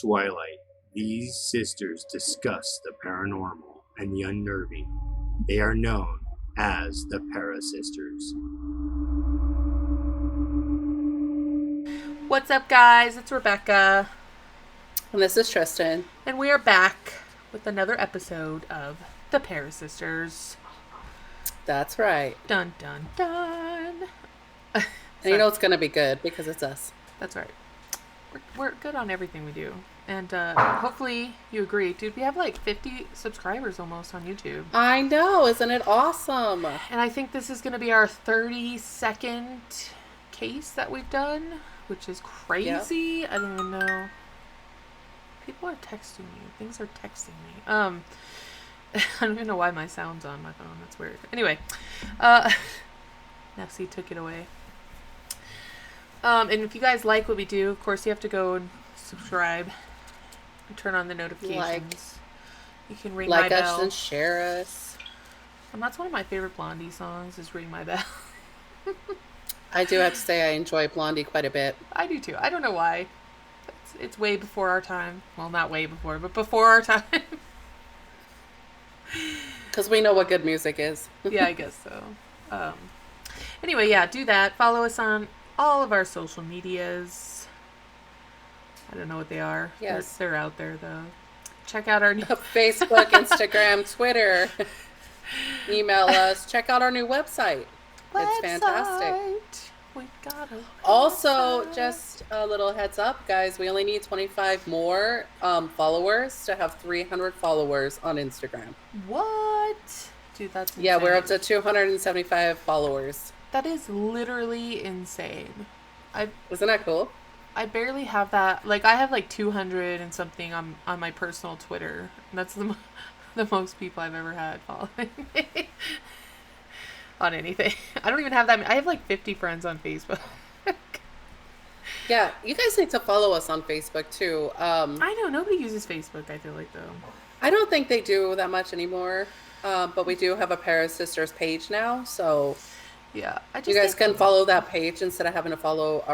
twilight, these sisters discuss the paranormal and the unnerving. They are known as the ParaSisters. What's up, guys? It's Rebecca. And this is Tristan. And we are back with another episode of the ParaSisters. That's right. Dun, dun, dun. And you know it's going to be good because it's us. That's right. We're good on everything we do. And hopefully you agree. Dude, we have like 50 subscribers almost on YouTube. I know. Isn't it awesome? And I think this is going to be our 32nd case that we've done, which is crazy. Yep. I don't even know. People are texting me. Things are texting me. I don't even know why my sound's on my phone. That's weird. Anyway. Nessie took it away. And if you guys like what we do, of course you have to go and subscribe and turn on the notifications. You can ring my bell. Like us and share us. And that's one of my favorite Blondie songs is Ring My Bell. I do have to say I enjoy Blondie quite a bit. I do too. I don't know why. It's way before our time. Well, not way before, but before our time. Because we know what good music is. Yeah, I guess so. Anyway, yeah, do that. Follow us on all of our social medias. I don't know what they are. Yes. They're out there, though. Check out our new... Facebook, Instagram, Twitter. Email us. Check out our new website. It's fantastic. We got it. Also, just a little heads up, guys. We only need 25 more followers to have 300 followers on Instagram. What? Dude, that's insane. Yeah, we're up to 275 followers. That is literally insane. Isn't that cool? I barely have that. Like, I have like 200 and something on my personal Twitter. And that's the most people I've ever had following me. On anything. I don't even have that many. I have like 50 friends on Facebook. Yeah, you guys need to follow us on Facebook too. I know, nobody uses Facebook, I feel like, though. I don't think they do that much anymore. But we do have a ParaSisters page now, so yeah, you guys can follow that page instead of having to follow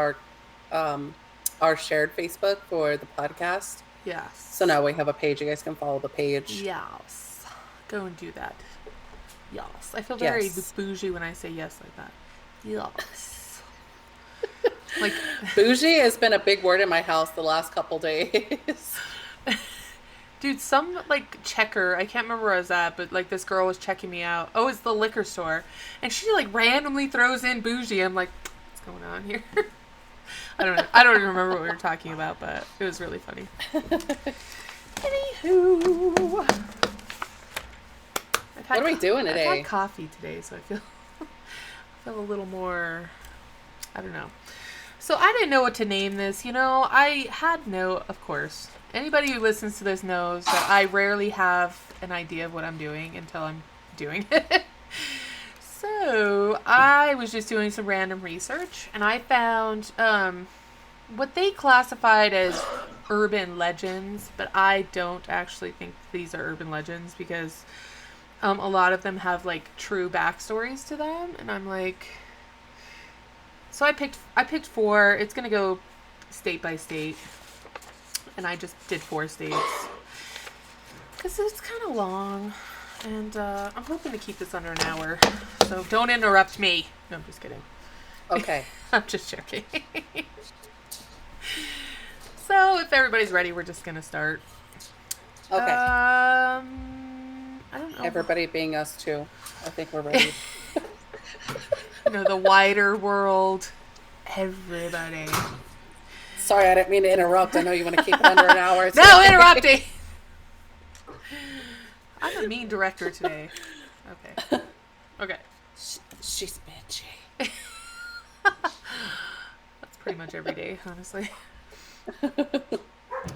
our shared Facebook for the podcast. Yes. So now we have a page. You guys can follow the page. Yes. Go and do that. Yes. I feel very bougie when I say yes like that. Yes. Like bougie has been a big word in my house the last couple days. Dude, some like checker, I can't remember where I was at, but like this girl was checking me out. Oh, it's the liquor store. And she like randomly throws in bougie. I'm like, what's going on here? I don't know. I don't even remember what we were talking about, but it was really funny. Anywho. What are we doing today? I've had coffee today, so I feel a little more, I don't know. So I didn't know what to name this. You know, I had of course, anybody who listens to this knows that I rarely have an idea of what I'm doing until I'm doing it. So I was just doing some random research, and I found what they classified as urban legends, but I don't actually think these are urban legends because a lot of them have like true backstories to them, and I'm like, so I picked 4. It's gonna go state by state, and I just did 4 states because it's kind of long, and I'm hoping to keep this under an hour. So don't interrupt me. No, I'm just kidding. Okay. I'm just joking. So if everybody's ready, we're just gonna start. Okay. I don't know. Everybody being us too. I think we're ready. You know, the wider world. Everybody. Sorry, I didn't mean to interrupt. I know you want to keep it under an hour. No interrupting. I'm a mean director today. Okay. Okay. She's bitchy. That's pretty much every day, honestly.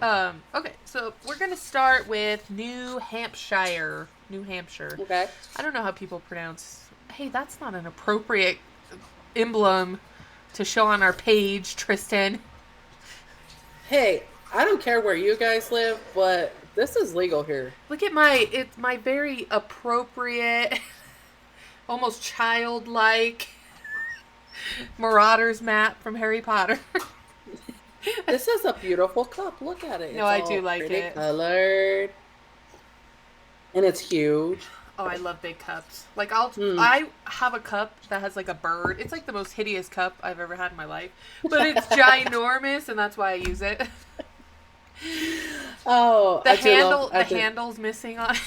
Okay, so we're going to start with New Hampshire. Okay. I don't know how people pronounce... Hey, that's not an appropriate emblem to show on our page, Tristan. Hey, I don't care where you guys live, but this is legal here. Look at my very appropriate, almost childlike Marauders map from Harry Potter. This is a beautiful cup. Look at it. No, It's I do all like pretty it. colored. And it's huge. Oh, I love big cups. Like Hmm. I have a cup that has like a bird. It's like the most hideous cup I've ever had in my life, but it's ginormous, and that's why I use it. Oh, The handle, the handle's missing on it.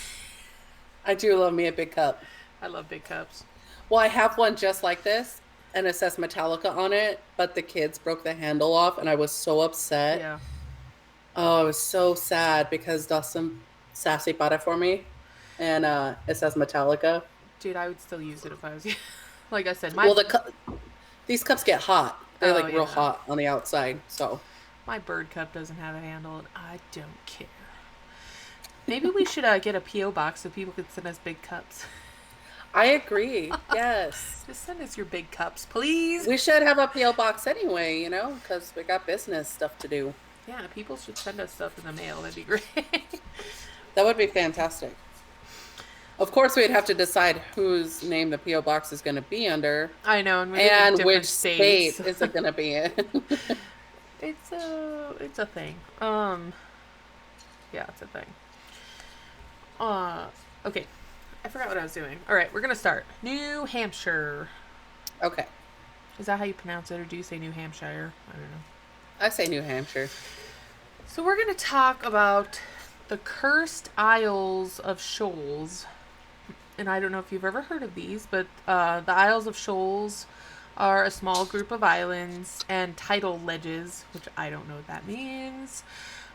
I do love me a big cup. I love big cups. Well, I have one just like this, and it says Metallica on it, but the kids broke the handle off, and I was so upset. Yeah. Oh, I was so sad because Dustin Sassy bought it for me, and it says Metallica. Dude, I would still use it if I was you. Like I said, Well, these cups get hot. They're Oh, like real yeah. hot on the outside, so. my bird cup doesn't have a handle, and I don't care. Maybe we should get a P.O. box so people can send us big cups. I agree. Yes. Just send us your big cups, please. We should have a P.O. box anyway, you know, because we got business stuff to do. Yeah, people should send us stuff in the mail. That'd be great. That would be fantastic. Of course, we'd have to decide whose name the P.O. box is going to be under. I know, and we live in And different which states. state is it going to be in? It's a thing. Yeah, it's a thing. Okay. I forgot what I was doing. All right, we're gonna start. New Hampshire. Okay. Is that how you pronounce it, or do you say New Hampshire? I don't know. I say New Hampshire. So we're gonna talk about the Cursed Isles of Shoals. And I don't know if you've ever heard of these, but the Isles of Shoals are a small group of islands and tidal ledges, which I don't know what that means.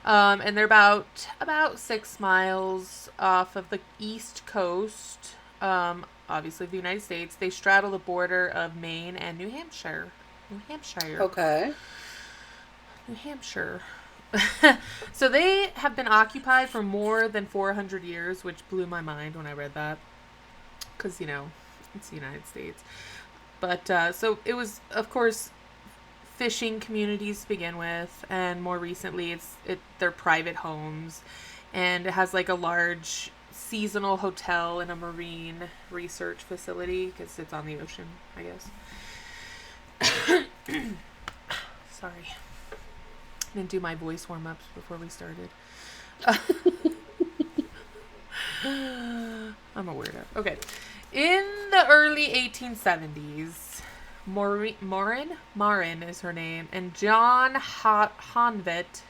And they're about 6 miles off of the east coast, obviously of the United States. They straddle the border of Maine and New Hampshire. New Hampshire. Okay. New Hampshire. So they have been occupied for more than 400 years, which blew my mind when I read that. Because, you know, it's the United States. But, so it was, of course, fishing communities to begin with, and more recently they're private homes, and it has like a large seasonal hotel and a marine research facility because it's on the ocean, I guess. Sorry, I didn't do my voice warm-ups before we started. I'm a weirdo. Okay, in the early 1870s, Marin is her name, and John Honvet,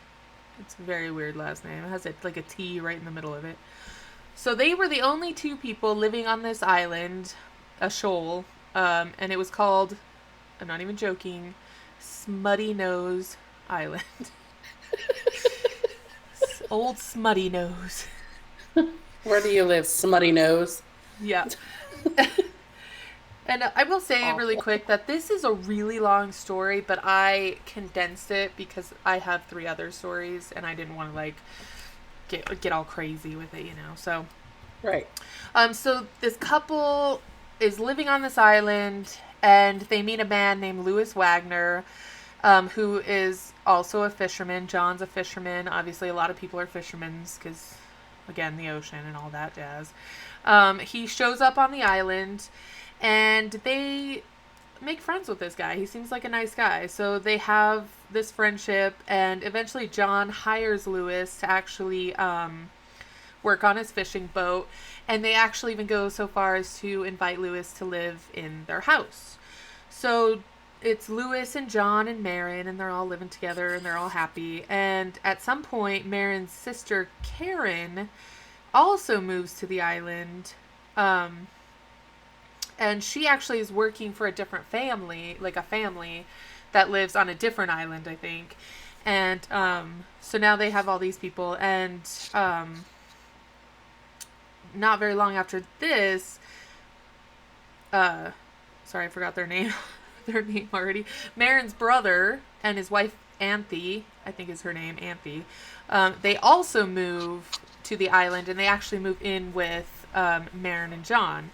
it's a very weird last name, it has like a T right in the middle of it. So they were the only 2 people living on this island, a shoal, and it was called, I'm not even joking, Smutty Nose Island. Old Smutty Nose. Where do you live, Smutty Nose? Yeah. And I will say really quick that this is a really long story, but I condensed it because I have 3 other stories and I didn't want to like get all crazy with it, you know. So Right. So this couple is living on this island, and they meet a man named Louis Wagner, who is also a fisherman. John's a fisherman. Obviously, a lot of people are fishermen because, again, the ocean and all that jazz. He shows up on the island, and they make friends with this guy. He seems like a nice guy. So they have this friendship, and eventually John hires Louis to actually work on his fishing boat. And they actually even go so far as to invite Louis to live in their house. So it's Louis and John and Marin, and they're all living together, and they're all happy. And at some point, Marin's sister, Karen, also moves to the island. And she actually is working for a different family, like a family that lives on a different island, I think. And so now they have all these people. And not very long after this, sorry, I forgot their name. Their name already. Marin's brother and his wife, Anthe, I think is her name, Anthe. They also move to the island, and they actually move in with Marin and John.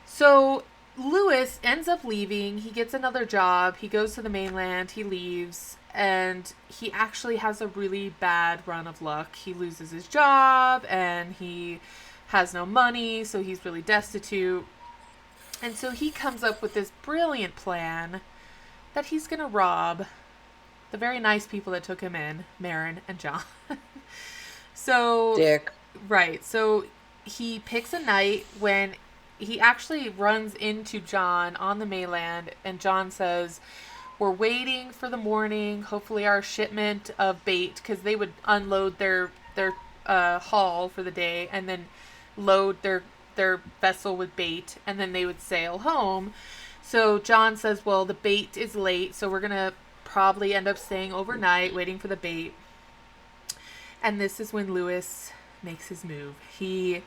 So Louis ends up leaving. He gets another job. He goes to the mainland. He leaves. And he actually has a really bad run of luck. He loses his job, and he has no money, so he's really destitute. And so he comes up with this brilliant plan that he's going to rob the very nice people that took him in, Marin and John. So, Dick. right. So he picks a night when he actually runs into John on the mainland, and John says, "We're waiting for the morning. Hopefully, our shipment of bait, because they would unload their haul for the day, and then load their vessel with bait, and then they would sail home." So John says, "Well, the bait is late, so we're gonna probably end up staying overnight, waiting for the bait." And this is when Lewis makes his move. He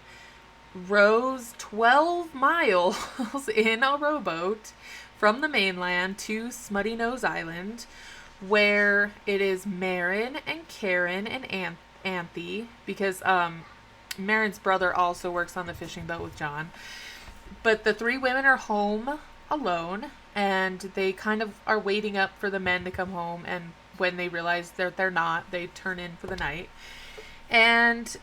rows 12 miles in a rowboat from the mainland to Smutty Nose Island, where it is Marin and Karen and Anthe, because Marin's brother also works on the fishing boat with John. But the three women are home alone, and they kind of are waiting up for the men to come home, and when they realize that they're not, they turn in for the night. And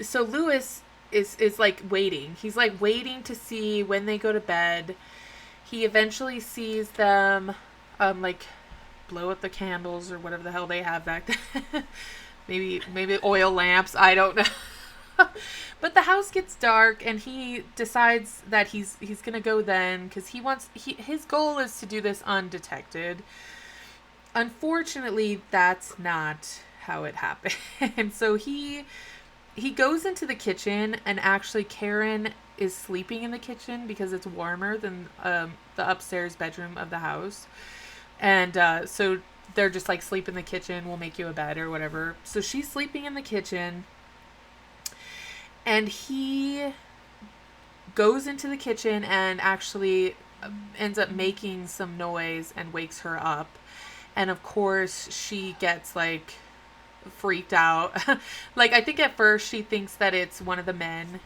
so Lewis is like waiting. He's like waiting to see when they go to bed. He eventually sees them like blow up the candles or whatever the hell they have back then. maybe oil lamps, I don't know. But the house gets dark, and he decides that he's gonna go then, because his goal is to do this undetected. Unfortunately, that's not how it happened. And so he goes into the kitchen, and actually Karen is sleeping in the kitchen because it's warmer than the upstairs bedroom of the house. And so they're just like, "Sleep in the kitchen, we'll make you a bed," or whatever. So she's sleeping in the kitchen, and he goes into the kitchen and actually ends up making some noise and wakes her up. And of course she gets like freaked out. Like, I think at first she thinks that it's one of the men,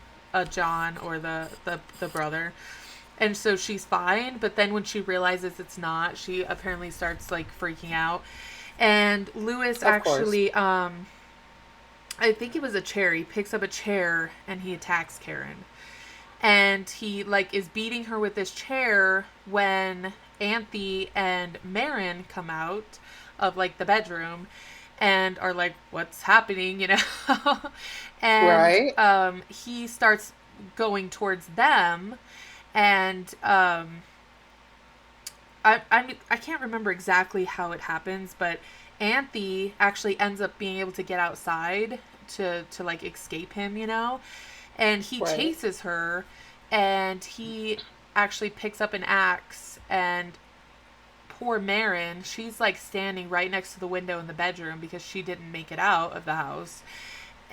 John or the brother. And so she's fine, but then when she realizes it's not, she apparently starts like freaking out. And Lewis actually, I think it was a chair. He picks up a chair and he attacks Karen. And he like is beating her with this chair when Anthe and Marin come out of like the bedroom and are like, "What's happening?" You know? And Right. He starts going towards them, and I can't remember exactly how it happens, but Anthe actually ends up being able to get outside to like escape him, you know? And he chases her, and he actually picks up an axe, and poor Marin, she's like standing right next to the window in the bedroom because she didn't make it out of the house.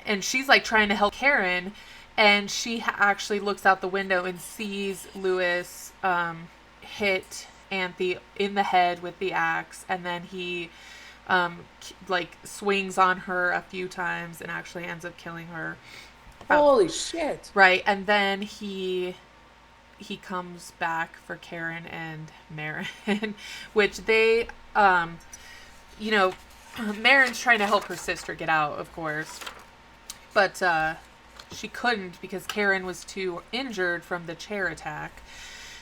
And she's like trying to help Karen, and she actually looks out the window and sees Lewis hit Anthe in the head with the axe, and then he like swings on her a few times and actually ends up killing her. Holy shit. Right. And then he comes back for Karen and Marin, which they you know, Marin's trying to help her sister get out, of course, but she couldn't because Karen was too injured from the chair attack.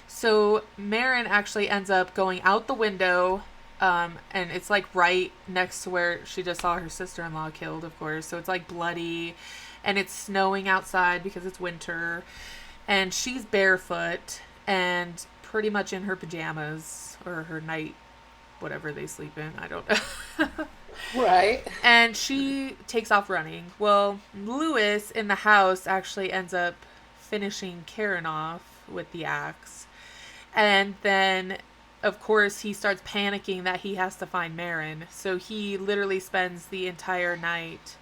So Marin actually ends up going out the window, and it's like right next to where she just saw her sister-in-law killed, of course. So it's like bloody, and it's snowing outside because it's winter, and she's barefoot and pretty much in her pajamas or her night, whatever they sleep in. I don't know. Right. And she takes off running. Well, Lewis in the house actually ends up finishing Karen off with the axe. And then, of course, he starts panicking that he has to find Marin. So he literally spends the entire night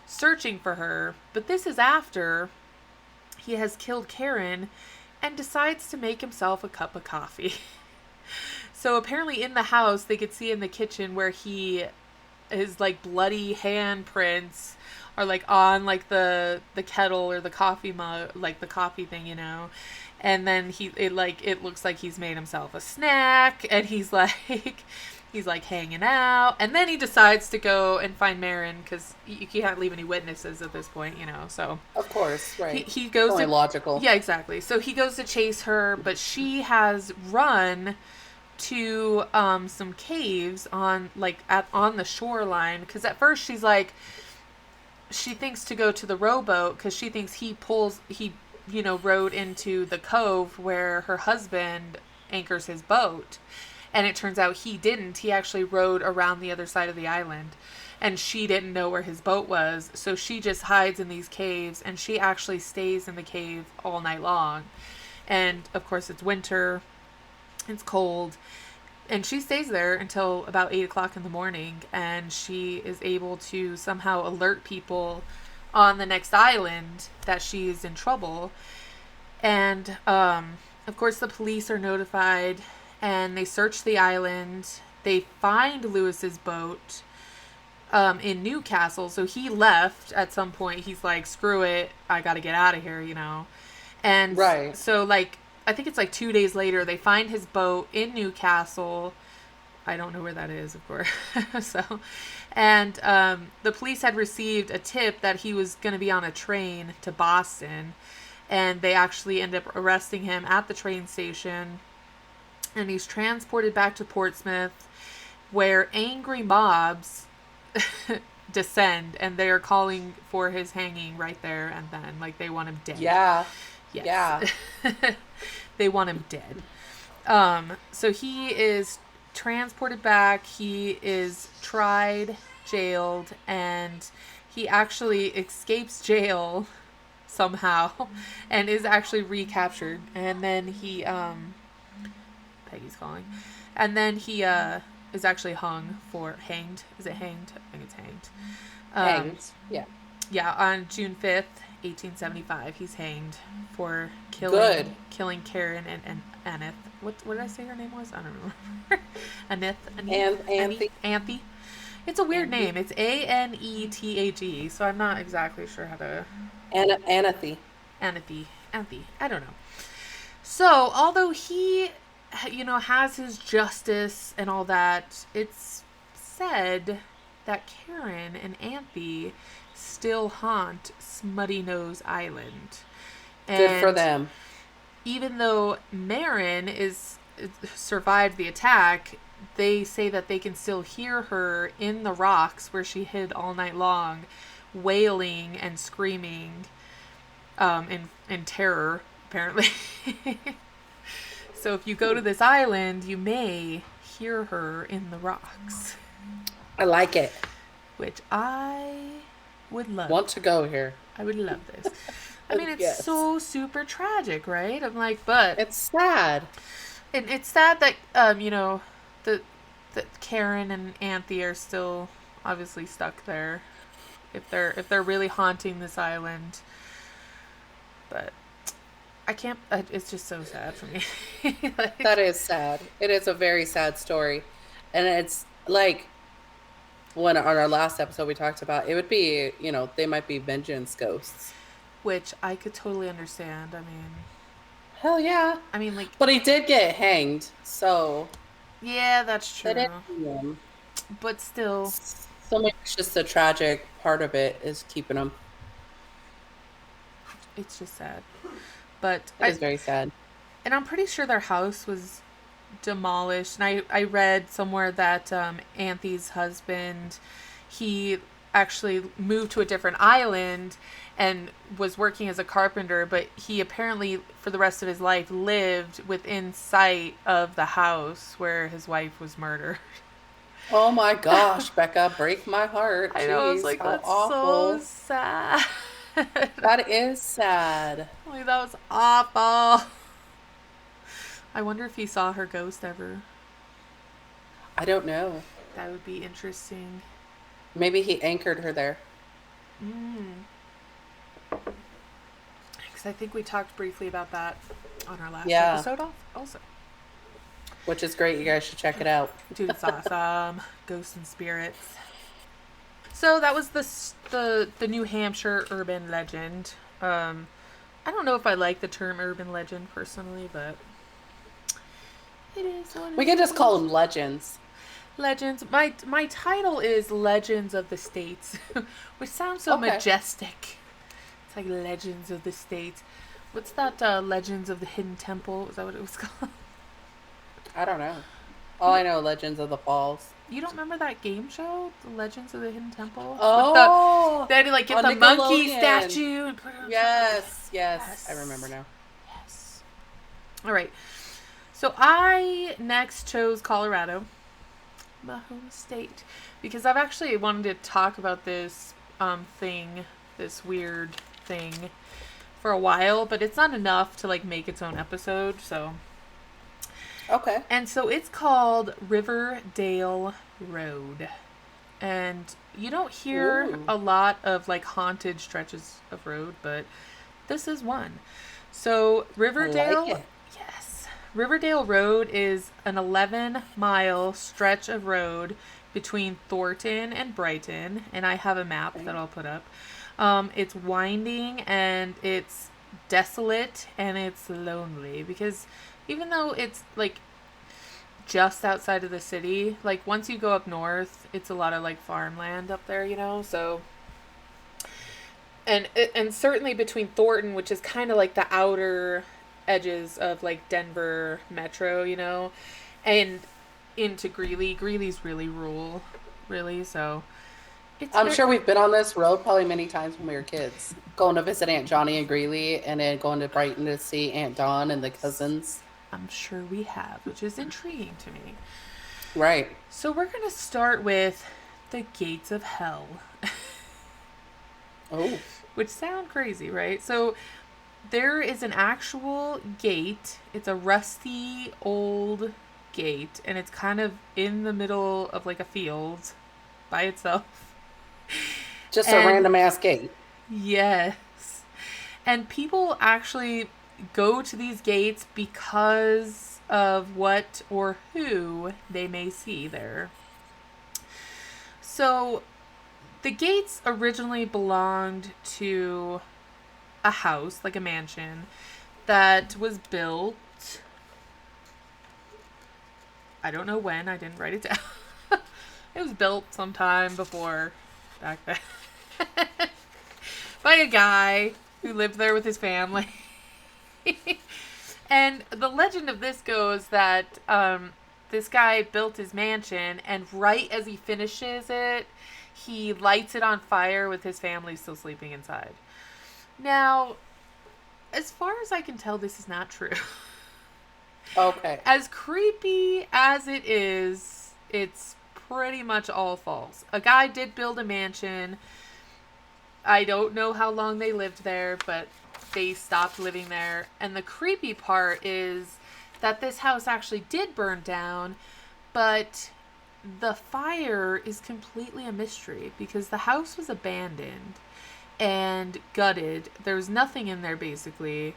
searching for her. But this is after he has killed Karen and decides to make himself a cup of coffee. So apparently in the house, they could see in the kitchen where his like bloody handprints are like on like the kettle or the coffee mug, like the coffee thing, you know. And then it looks like he's made himself a snack, and he's like hanging out, and then he decides to go and find Marin because you can't leave any witnesses at this point, you know. So of course, right. He goes only to logical. Yeah, exactly. So he goes to chase her, but she has run to some caves on on the shoreline, because at first she thinks to go to the rowboat because she thinks he rowed into the cove where her husband anchors his boat, and it turns out he didn't. He actually rowed around the other side of the island, and she didn't know where his boat was, so she just hides in these caves, and she actually stays in the cave all night long. And of course it's winter, it's cold, and she stays there until about 8 o'clock in the morning, and she is able to somehow alert people on the next island that she's in trouble. And of course the police are notified, and they search the island. They find Lewis's boat in Newcastle, so he left at some point. He's like, screw it, I gotta get out of here, And right. So I think it's 2 days later, they find his boat in Newcastle. I don't know where that is, of course. And the police had received a tip that he was going to be on a train to Boston, and they actually end up arresting him at the train station, and he's transported back to Portsmouth, where angry mobs descend, and they are calling for his hanging right there and then. They want him dead. Yeah. Yes. Yeah. They want him dead. So he is transported back. He is tried, jailed, and he actually escapes jail somehow and is actually recaptured. And then he, Peggy's calling. And then he is actually hanged. Is it hanged? I think it's hanged. Hanged. Yeah. Yeah, on June 5th, 1875, he's hanged for killing Karen and Aneth. What did I say her name was? I don't remember. Anthe. It's a weird name. It's Anethe, so I'm not exactly sure how to... Anethe. I don't know. So, although he, has his justice and all that, it's said that Karen and Anthe still haunt Smutty Nose Island. And good for them. Even though Marin survived the attack, they say that they can still hear her in the rocks where she hid all night long, wailing and screaming in terror, apparently. So if you go to this island, you may hear her in the rocks. I like it. Which I would love. Want to go here. I would love this. I mean, it's so super tragic, right? I'm like, but... It's sad. And it's sad that, that Karen and Anthe are still obviously stuck there. If they're really haunting this island. But I can't... It's just so sad for me. That is sad. It is a very sad story. And it's when on our last episode we talked about, it would be, they might be vengeance ghosts. Which I could totally understand. I mean... Hell yeah. I mean, But he did get hanged, so... Yeah, that's true. They didn't hang him. But still... So maybe it's just the tragic part of it is keeping him. It's just sad. But... It is very sad. And I'm pretty sure their house was demolished. And I read somewhere that Anthe's husband, he actually moved to a different island and was working as a carpenter, but he apparently for the rest of his life lived within sight of the house where his wife was murdered. Oh my gosh, Becca, break my heart. I know, I was like, that's so sad. That is sad. Like, that was awful. I wonder if he saw her ghost ever. I don't know. That would be interesting. Maybe he anchored her there. Because I think we talked briefly about that on our last Yeah. episode also. Which is great. You guys should check it out. Dude, it's awesome. Ghosts and spirits. So that was the New Hampshire urban legend. I don't know if I like the term urban legend personally, but it is what it We can just is. call them legends. Legends. My title is Legends of the States, which sounds so majestic. It's like Legends of the States. What's that? Legends of the Hidden Temple? Is that what it was called? I don't know. All I know, Legends of the Falls. You don't remember that game show, The Legends of the Hidden Temple? Oh, They had to like get on the monkey Nickelodeon. statue and put it on Yes, yes, Yes. I remember now. Yes. All right. So I next chose Colorado, my home state, because I've actually wanted to talk about this this weird thing, for a while, but it's not enough to like make its own episode. So Okay. And so it's called Riverdale Road. And you don't hear Ooh. a lot of like haunted stretches of road, but this is one. So Riverdale, I like it. yes. Riverdale Road is an 11-mile stretch of road between Thornton and Brighton, and I have a map that I'll put up. It's winding and it's desolate and it's lonely because even though it's like just outside of the city, like once you go up north, it's a lot of like farmland up there, you know. So and certainly between Thornton, which is kind of like the outer edges of like Denver metro, you know, and into Greeley. Greeley's really rural, really. So I'm sure we've been on this road probably many times when we were kids. Going to visit Aunt Johnny and Greeley, and then going to Brighton to see Aunt Dawn and the cousins. I'm sure we have, which is intriguing to me. Right. So we're going to start with the gates of hell. Oh. Which sound crazy, right? So there is an actual gate. It's a rusty old gate, and it's kind of in the middle of like a field by itself. Just a random ass gate. Yes. And people actually go to these gates because of what or who they may see there. So the gates originally belonged to a house, like a mansion, that was built. I don't know when, I didn't write it down. It was built sometime before back then. By a guy who lived there with his family. And the legend of this goes that this guy built his mansion, and right as he finishes it, he lights it on fire with his family still sleeping inside. Now, as far as I can tell, this is not true. Okay. As creepy as it is, it's pretty much all false. A guy did build a mansion. I don't know how long they lived there, but they stopped living there. And the creepy part is that this house actually did burn down, but the fire is completely a mystery because the house was abandoned and gutted. There was nothing in there basically.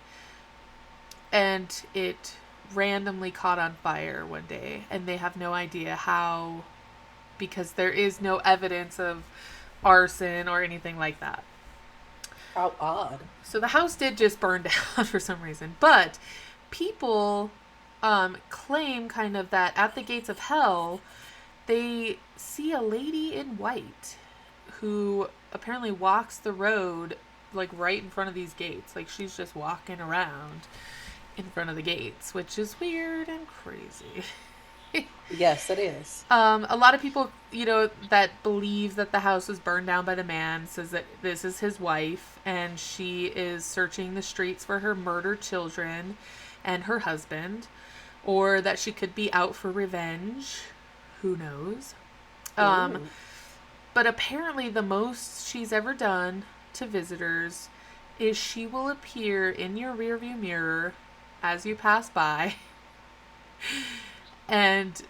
And it randomly caught on fire one day, and they have no idea how, because there is no evidence of arson or anything like that. How odd. So the house did just burn down for some reason. But people claim kind of that at the gates of hell, they see a lady in white who apparently walks the road like right in front of these gates. Like she's just walking around in front of the gates, which is weird and crazy. Yes, it is. A lot of people, you know, that believe that the house was burned down by the man says that this is his wife and she is searching the streets for her murdered children and her husband, or that she could be out for revenge. Who knows? But apparently the most she's ever done to visitors is she will appear in your rearview mirror as you pass by. And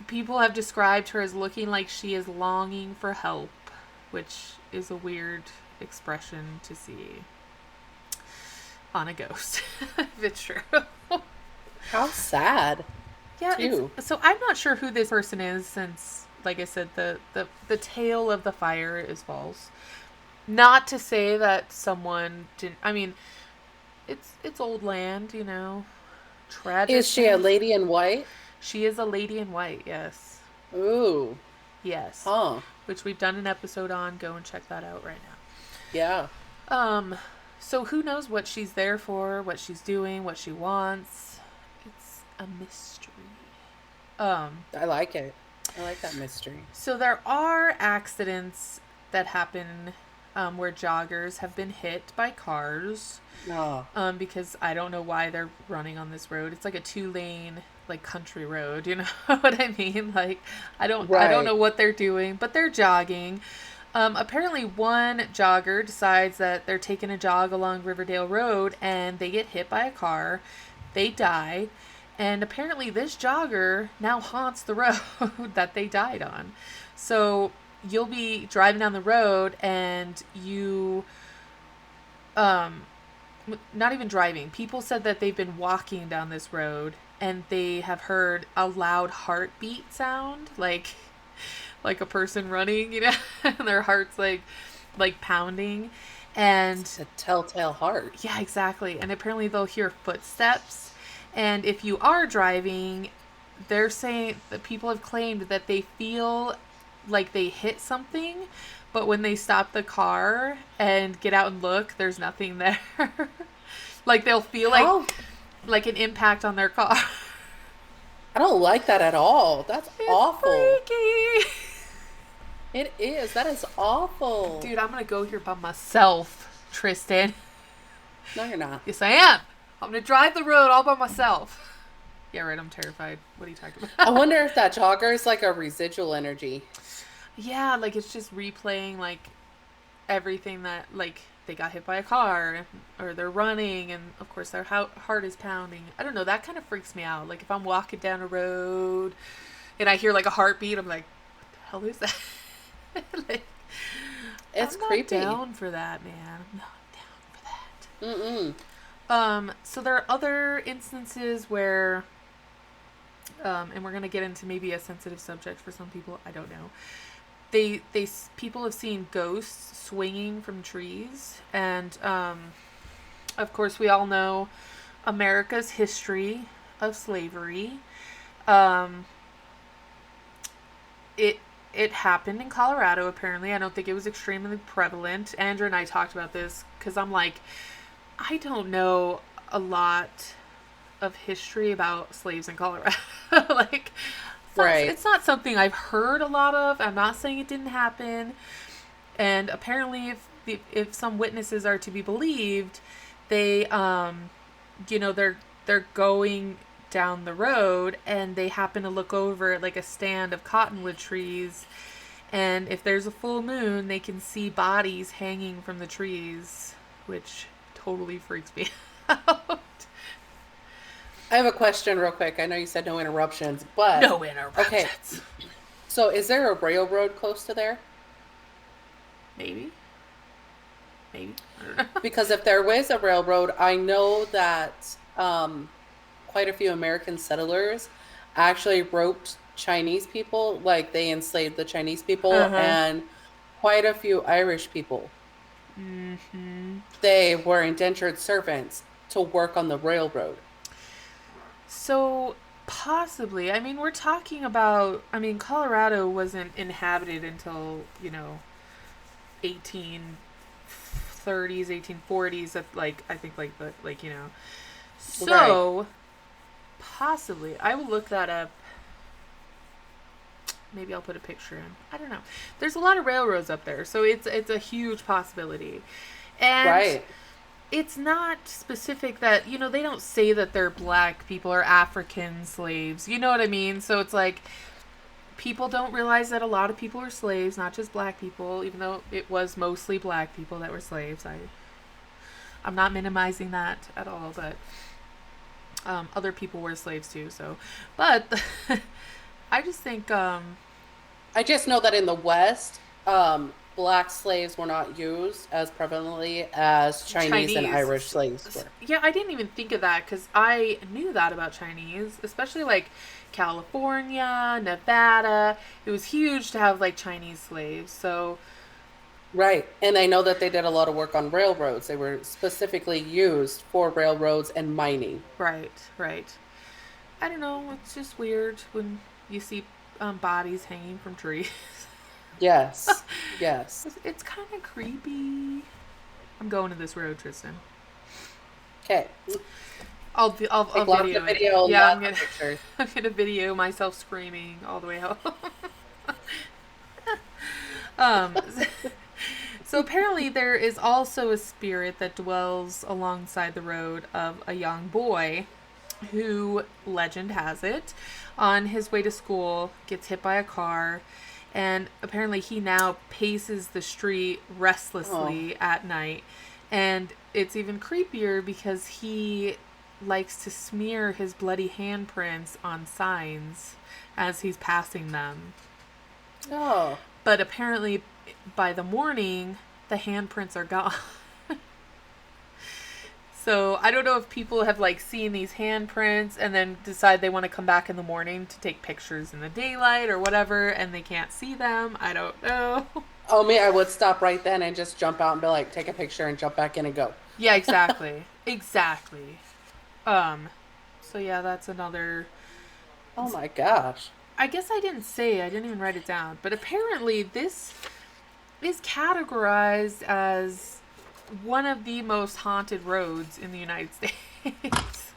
people have described her as looking like she is longing for help, which is a weird expression to see on a ghost, if it's true. How sad. Yeah, so I'm not sure who this person is since, like I said, the tale of the fire is false. Not to say that someone didn't, I mean, it's old land, you know, tragic. Is she a lady in white? She is a lady in white, yes. Ooh. Yes. Huh. Which we've done an episode on. Go and check that out right now. Yeah. So who knows what she's there for, what she's doing, what she wants. It's a mystery. I like it. I like that mystery. So there are accidents that happen where joggers have been hit by cars. Oh, Because I don't know why they're running on this road. It's like a 2-lane like country road, you know what I mean? Like I don't know right. what they're doing, but they're jogging. Apparently one jogger decides that they're taking a jog along Riverdale Road and they get hit by a car. They die. And apparently this jogger now haunts the road that they died on. So you'll be driving down the road and um not even driving. People said that they've been walking down this road and they have heard a loud heartbeat sound, like a person running, and their heart's like pounding. And It's a telltale heart. yeah, exactly. And apparently they'll hear footsteps. And if you are driving, they're saying that people have claimed that they feel like they hit something, but when they stop the car and get out and look, there's nothing there. Like they'll feel How? like an impact on their car. I don't like that at all. That's It's awful. freaky. It is. That is awful. Dude, I'm gonna go here by myself, Tristan. No, you're not. Yes, I am. I'm gonna drive the road all by myself. Yeah, right. I'm terrified. What are you talking I about? wonder if that jogger is like a residual energy. Yeah, like it's just replaying like everything that like they got hit by a car or they're running and of course their heart is pounding. I don't know. That kind of freaks me out. Like if I'm walking down a road and I hear like a heartbeat, I'm like, what the hell is that? Like, It's I'm not creepy. down for that, man. I'm not down for that. Mm-mm. So there are other instances where, and we're gonna get into maybe a sensitive subject for some people. I don't know. People have seen ghosts swinging from trees, and of course we all know America's history of slavery. Um, it happened in Colorado. Apparently, I don't think it was extremely prevalent. Andrew and I talked about this because I'm like, I don't know a lot of history about slaves in Colorado. Like, Right. it's not something I've heard a lot of. I'm not saying it didn't happen. And apparently, if some witnesses are to be believed, they they're going down the road and they happen to look over at like a stand of cottonwood trees, and if there's a full moon, they can see bodies hanging from the trees, which totally freaks me out. I have a question real quick. I know you said no interruptions, but No okay. interruptions. So is there a railroad close to there? Maybe. Maybe. I don't know. Because if there was a railroad, I know that quite a few American settlers actually roped Chinese people, like they enslaved the Chinese people, Uh-huh. and quite a few Irish people. Mm-hmm. They were indentured servants to work on the railroad. So possibly. I mean, we're talking about. I mean, Colorado wasn't inhabited until 1830s, 1840s. Of like I think like the like Right. So possibly, I will look that up. Maybe I'll put a picture in. I don't know. There's a lot of railroads up there, so it's a huge possibility, and Right. it's not specific that they don't say that they're black people or African slaves. You know what I mean? So it's like people don't realize that a lot of people are slaves, not just black people, even though it was mostly black people that were slaves. I'm not minimizing that at all, but other people were slaves too. So, but I just think I just know that in the West, black slaves were not used as prevalently as Chinese and Irish Chinese. slaves were. Yeah, I didn't even think of that because I knew that about Chinese, especially like California, Nevada. It was huge to have like Chinese slaves. So, Right. And I know that they did a lot of work on railroads. They were specifically used for railroads and mining. right, right. I don't know. It's just weird when you see bodies hanging from trees. Yes. Yes. It's kind of creepy. I'm going to this road, Tristan. Okay. I'll Take lots video of it. video, Yeah, lots of pictures. I'm gonna video myself screaming all the way home. um, so apparently there is also a spirit that dwells alongside the road of a young boy who, legend has it, on his way to school gets hit by a car, and apparently he now paces the street restlessly at night. And it's even creepier because he likes to smear his bloody handprints on signs as he's passing them. Oh. But apparently by the morning, the handprints are gone. So I don't know if people have like seen these handprints and then decide they want to come back in the morning to take pictures in the daylight or whatever, and they can't see them. I don't know. Oh, me, I would stop right then and just jump out and be like, take a picture and jump back in and go. Yeah, exactly. Exactly. So yeah, that's another. Oh my gosh. I guess I didn't even write it down, but apparently this is categorized as one of the most haunted roads in the United States.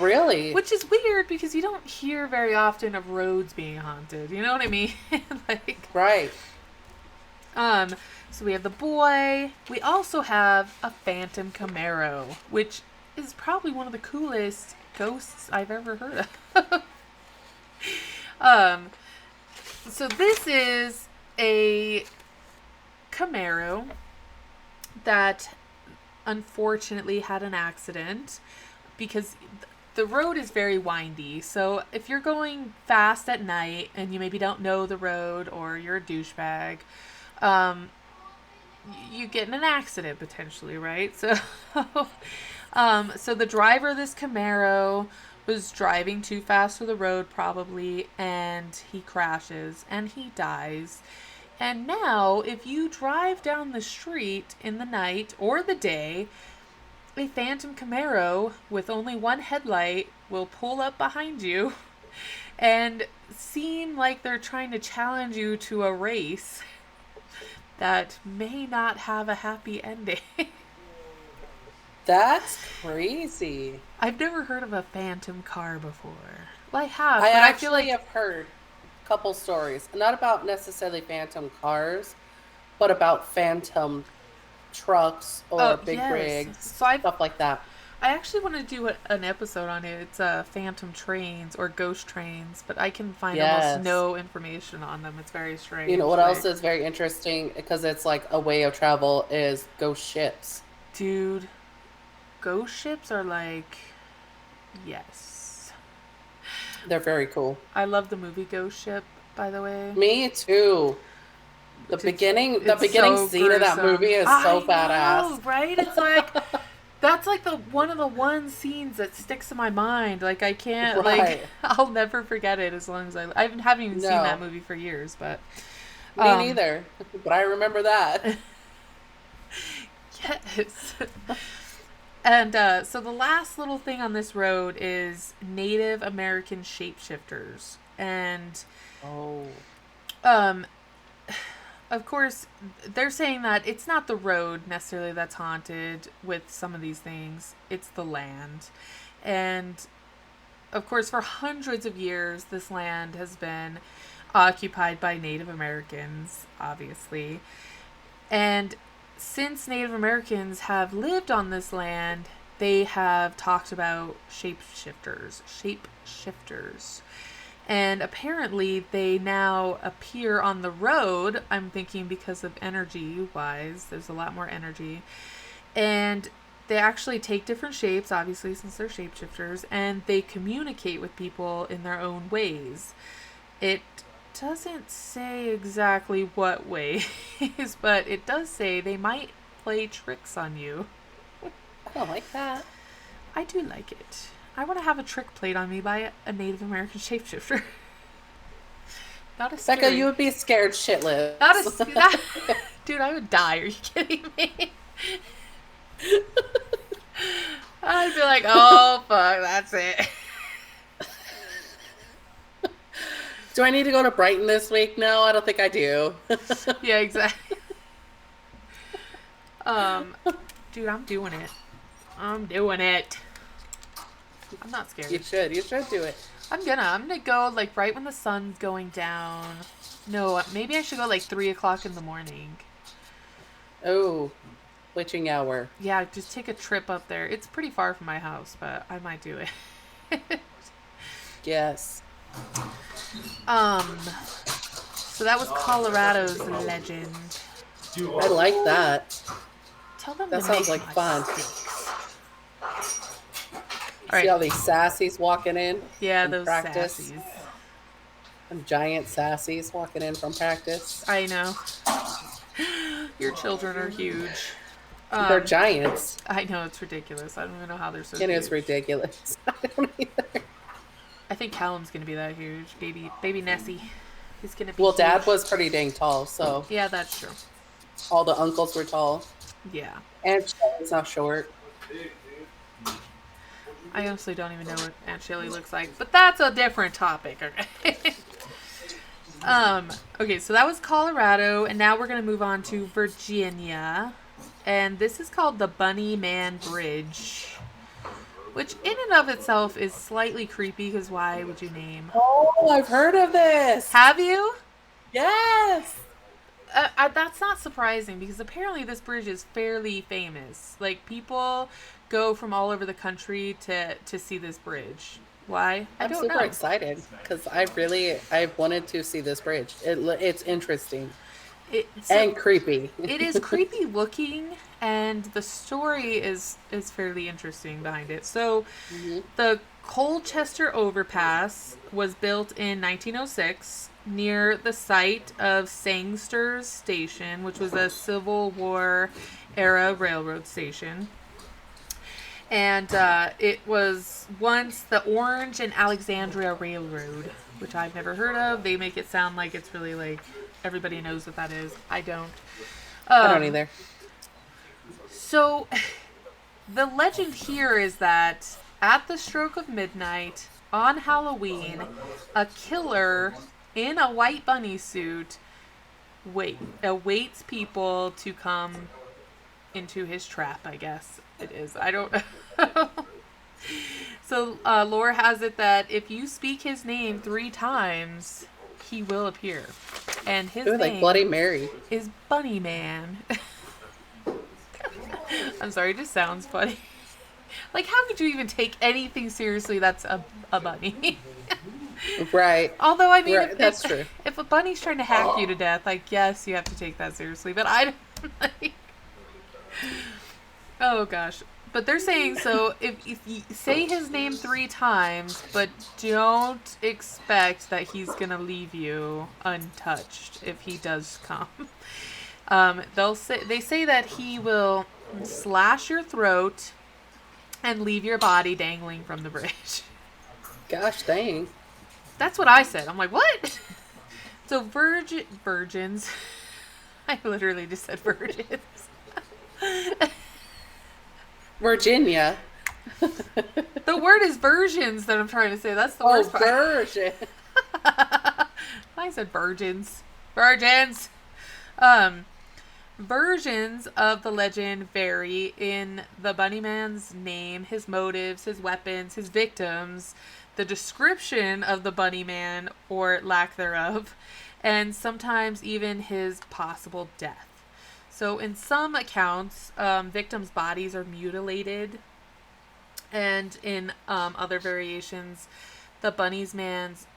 Really? Which is weird because you don't hear very often of roads being haunted. You know what I mean? Like, right. So we have the boy. We also have a phantom Camaro, which is probably one of the coolest ghosts I've ever heard of. So this is a Camaro that unfortunately had an accident because the road is very windy. So if you're going fast at night and you maybe don't know the road or you're a douchebag, you get in an accident potentially, right? So, so the driver of this Camaro was driving too fast for the road probably, and he crashes and he dies. And now, if you drive down the street in the night or the day, a phantom Camaro with only one headlight will pull up behind you and seem like they're trying to challenge you to a race that may not have a happy ending. That's crazy. I've never heard of a phantom car before. Well, I have, I but actually I feel like have heard a couple stories. Not about necessarily phantom cars, but about phantom trucks or big rigs, stuff like that. I actually want to do an episode on it. It's phantom trains or ghost trains, but I can find almost no information on them. It's very strange. You know what else is very interesting, because it's like a way of travel, is ghost ships. Dude, ghost ships are like, yes. They're very cool. I love the movie Ghost Ship, by the way. Me too. The beginning so scene of that movie is so badass. Know, right? It's like that's like one of the scenes that sticks in my mind. Like I can't I'll never forget it as long as I haven't even seen that movie for years, but me neither. But I remember that. Yes. And so the last little thing on this road is Native American shapeshifters. And of course, they're saying that it's not the road necessarily that's haunted with some of these things. It's the land. And of course, for hundreds of years, this land has been occupied by Native Americans, obviously. And since Native Americans have lived on this land, they have talked about shapeshifters. And apparently they now appear on the road, I'm thinking because of energy-wise. There's a lot more energy. And they actually take different shapes, obviously, since they're shapeshifters, and they communicate with people in their own ways. It doesn't say exactly what ways, but it does say they might play tricks on you. I don't like that. I do like it. I want to have a trick played on me by a Native American shapeshifter. Not a scary. Becca, you would be scared shitless. Dude, I would die. Are you kidding me? I'd be like, oh, fuck, that's it. Do I need to go to Brighton this week? No, I don't think I do. Yeah, exactly. Dude, I'm doing it. I'm not scared. You should do it. I'm gonna go like right when the sun's going down. No, maybe I should go like 3 o'clock in the morning. Oh, witching hour. Yeah, just take a trip up there. It's pretty far from my house, but I might do it. Yes. So that was Colorado's legend. I like that. Tell them That to sounds make like my fun. sticks. See all these sassies walking in? Yeah, from those practice? sassies. Some giant sassies walking in from practice. I know. Your children are huge. They're giants. I know, it's ridiculous. I don't even know how they're so It huge. is ridiculous. I don't either. I think Callum's gonna be that huge. Baby Nessie. He's gonna be Well, huge. Dad was pretty dang tall, so Yeah, that's true. all the uncles were tall. Yeah. And Shelly's not short. I honestly don't even know what Aunt Shelly looks like, but that's a different topic, okay? Okay, so that was Colorado, and now we're gonna move on to Virginia. And this is called the Bunny Man Bridge, which in and of itself is slightly creepy, because why would you name? Oh, I've heard of this. Have you? Yes. That's not surprising, because apparently this bridge is fairly famous. Like, people go from all over the country to see this bridge. Why? I I'm don't super know. excited because I wanted to see this bridge. It's interesting and creepy. It is creepy looking, and the story is fairly interesting behind it. So, the Colchester Overpass was built in 1906 near the site of Sangster's Station, which was a Civil War era railroad station. And it was once the Orange and Alexandria Railroad, which I've never heard of. They make it sound like it's really like everybody knows what that is. I don't. I don't either. So, the legend here is that at the stroke of midnight on Halloween, a killer in a white bunny suit awaits people to come into his trap, I guess it is. I don't know. So, lore has it that if you speak his name 3 times, he will appear. And his name like Bloody Mary is Bunny Man. I'm sorry, it just sounds funny. Like, how could you even take anything seriously that's a bunny? Right. Although, I mean, Right, that's true. If a bunny's trying to hack you to death, I guess you have to take that seriously. But I don't like... Oh, gosh. But they're saying, so, if you say his name 3 times, but don't expect that he's going to leave you untouched if he does come. They say that he will slash your throat and leave your body dangling from the bridge. Gosh dang. That's what I said. I'm like, what? So virgins. I literally just said virgins. Virginia. The word is versions that I'm trying to say. That's the worst part. Virgin. I said virgins. Virgins. Versions of the legend vary in the Bunnyman's name, his motives, his weapons, his victims, the description of the Bunnyman or lack thereof, and sometimes even his possible death. So in some accounts, victims' bodies are mutilated, and in other variations, the Bunnyman's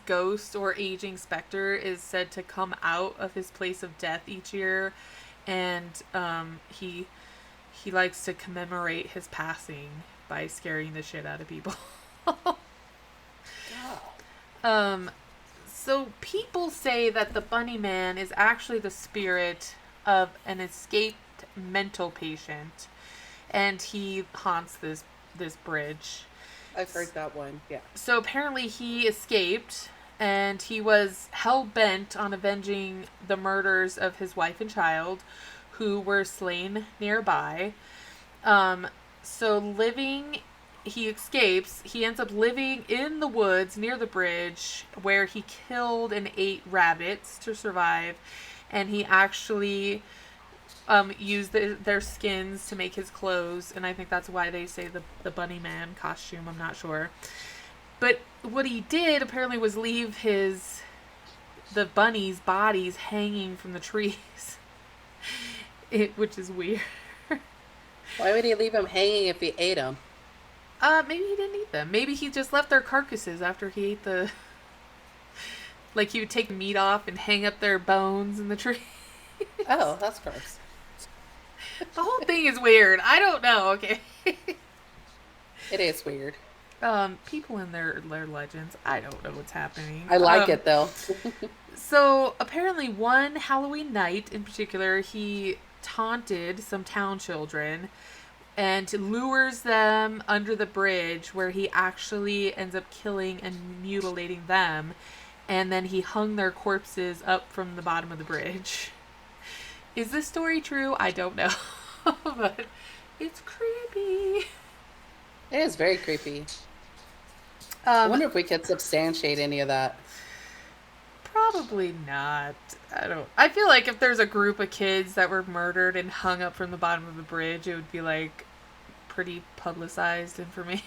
ghost or aging specter is said to come out of his place of death each year, and he likes to commemorate his passing by scaring the shit out of people. So people say that the Bunnyman is actually the spirit of an escaped mental patient, and he haunts this bridge. I've heard that one, yeah. So apparently he escaped, and he was hell-bent on avenging the murders of his wife and child, who were slain nearby. He escapes. He ends up living in the woods near the bridge, where he killed and ate rabbits to survive, and he actually use their skins to make his clothes, and I think that's why they say the bunny man costume. I'm not sure. But what he did apparently was leave the bunnies' bodies hanging from the trees. Which is weird. Why would he leave them hanging if he ate them? Maybe he didn't eat them. Maybe he just left their carcasses after he ate the... Like, he would take meat off and hang up their bones in the tree. Oh, that's gross. The whole thing is weird. I don't know, okay? It is weird. People in their legends, I don't know what's happening. I like it, though. So, apparently one Halloween night in particular, he taunted some town children and lures them under the bridge, where he actually ends up killing and mutilating them, and then he hung their corpses up from the bottom of the bridge. Is this story true? I don't know. But it's creepy. It is very creepy. I wonder if we could substantiate any of that. Probably not. I feel like if there's a group of kids that were murdered and hung up from the bottom of the bridge, it would be like pretty publicized information.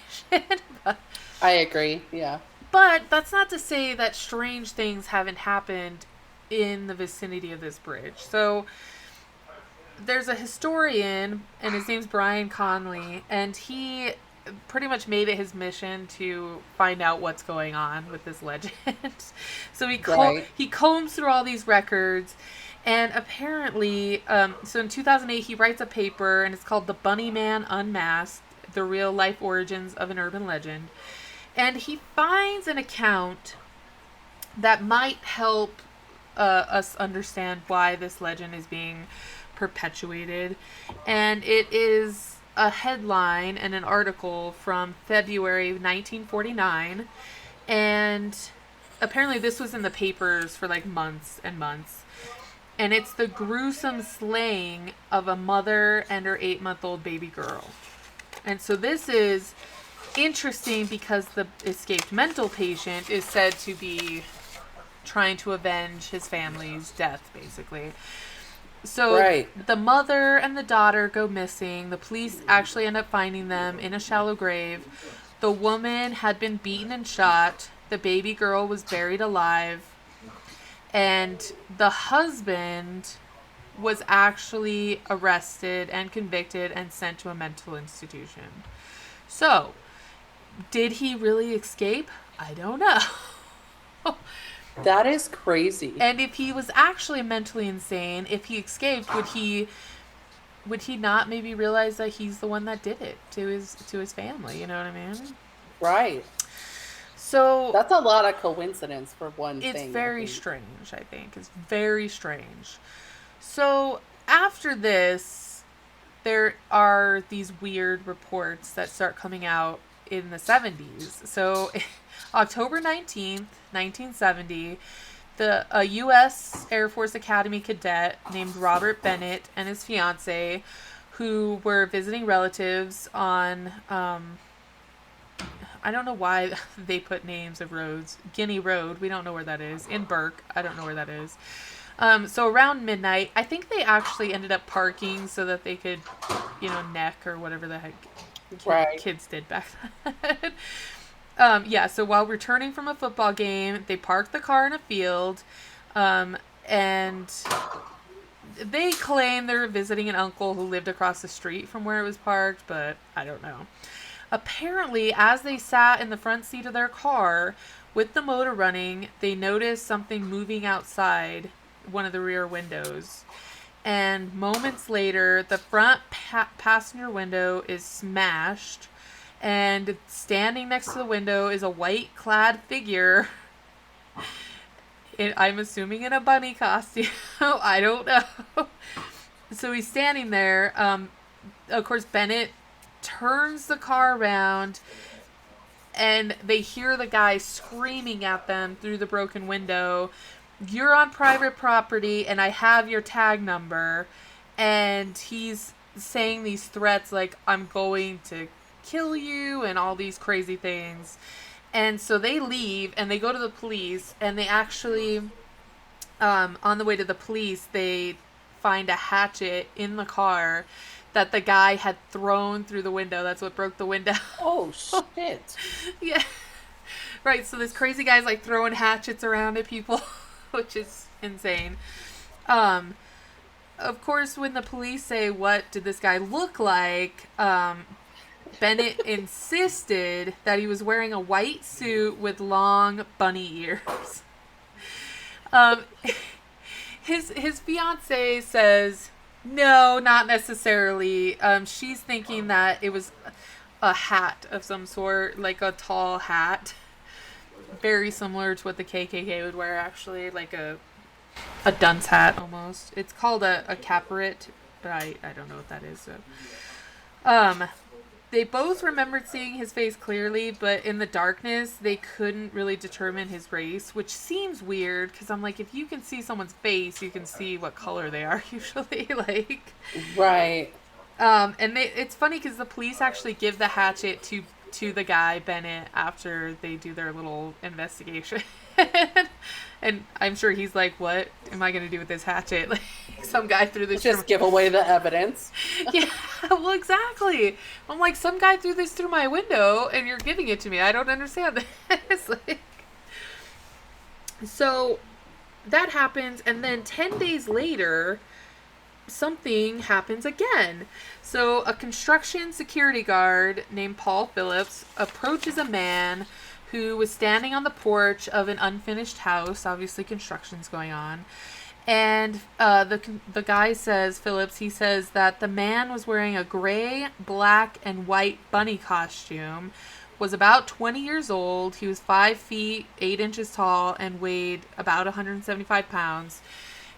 I agree, yeah. But that's not to say that strange things haven't happened in the vicinity of this bridge. So there's a historian, and his name's Brian Conley, and he pretty much made it his mission to find out what's going on with this legend. So he combs through all these records, and apparently, so in 2008 he writes a paper, and it's called "The Bunny Man Unmasked: The Real Life Origins of an Urban Legend," and he finds an account that might help us understand why this legend is being perpetuated, and it is a headline and an article from February 1949, and apparently this was in the papers for like months and months, and it's the gruesome slaying of a mother and her 8-month-old baby girl. And so this is interesting because the escaped mental patient is said to be trying to avenge his family's death, basically. So the mother and the daughter go missing. The police actually end up finding them in a shallow grave. The woman had been beaten and shot. The baby girl was buried alive. And the husband was actually arrested and convicted and sent to a mental institution. So, did he really escape? I don't know. That is crazy. And if he was actually mentally insane, if he escaped, would he not maybe realize that he's the one that did it to his family? You know what I mean? Right. So that's a lot of coincidence for one thing. It's very strange, I think. It's very strange. So after this, there are these weird reports that start coming out in the 70s. So October 19th, 1970, a U.S. Air Force Academy cadet named Robert Bennett and his fiancée, who were visiting relatives on, I don't know why they put names of roads. Guinea Road, we don't know where that is. In Burke, I don't know where that is. So around midnight, I think they actually ended up parking so that they could, neck or whatever the heck kids did back then. So while returning from a football game, they parked the car in a field, and they claim they were visiting an uncle who lived across the street from where it was parked, but I don't know. Apparently, as they sat in the front seat of their car with the motor running, they noticed something moving outside one of the rear windows. And moments later, the front passenger window is smashed, and standing next to the window is a white-clad figure. I'm assuming in a bunny costume. I don't know. So he's standing there. Of course, Bennett turns the car around, and they hear the guy screaming at them through the broken window, "You're on private property, and I have your tag number." And he's saying these threats like, "I'm going to kill you," and all these crazy things. And so they leave, and they go to the police, and they actually, on the way to the police, they find a hatchet in the car that the guy had thrown through the window. That's what broke the window. Oh, shit. Yeah. Right, so this crazy guy's like throwing hatchets around at people, which is insane. Of course, when the police say, what did this guy look like, Bennett insisted that he was wearing a white suit with long bunny ears. His fiance says, no, not necessarily. She's thinking that it was a hat of some sort, like a tall hat. Very similar to what the KKK would wear, actually, like a dunce hat almost. It's called a caporet, but I don't know what that is. So, they both remembered seeing his face clearly, but in the darkness, they couldn't really determine his race, which seems weird, because I'm like, if you can see someone's face, you can see what color they are, usually, like... Right. And it's funny, because the police actually give the hatchet to the guy, Bennett, after they do their little investigation. And I'm sure he's like, what am I going to do with this hatchet? Like, some guy threw this... Just give away the evidence. Yeah, well, exactly. I'm like, some guy threw this through my window, and you're giving it to me. I don't understand this. Like... So, that happens, and then 10 days later, something happens again. So, a construction security guard named Paul Phillips approaches a man who was standing on the porch of an unfinished house. Obviously, construction's going on. And the guy says, Phillips, he says that the man was wearing a gray, black, and white bunny costume, was about 20 years old. He was 5 feet, 8 inches tall, and weighed about 175 pounds.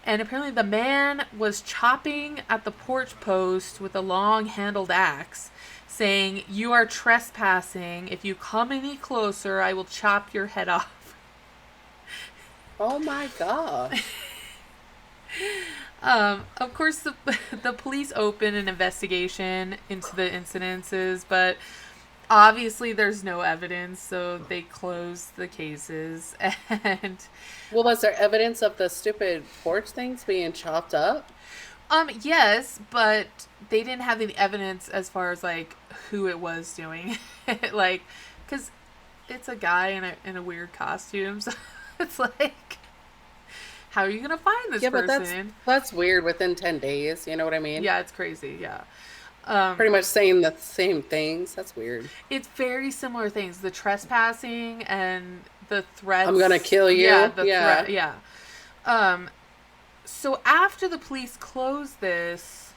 And apparently the man was chopping at the porch post with a long-handled axe, saying, you are trespassing. If you come any closer, I will chop your head off. Oh my gosh. Of course, the police open an investigation into the incidences, but obviously there's no evidence, so they close the cases. And well, was there evidence of the stupid porch things being chopped up? Yes, but they didn't have any evidence as far as like who it was doing it. Like, because it's a guy in a weird costume, so it's like, how are you gonna find this person? But that's weird. Within 10 days, you know what I mean? Yeah, it's crazy. Yeah, pretty much saying the same things. That's weird. It's very similar things. The trespassing and the threats. I'm gonna kill you. Yeah, threat. Yeah. So after the police close this,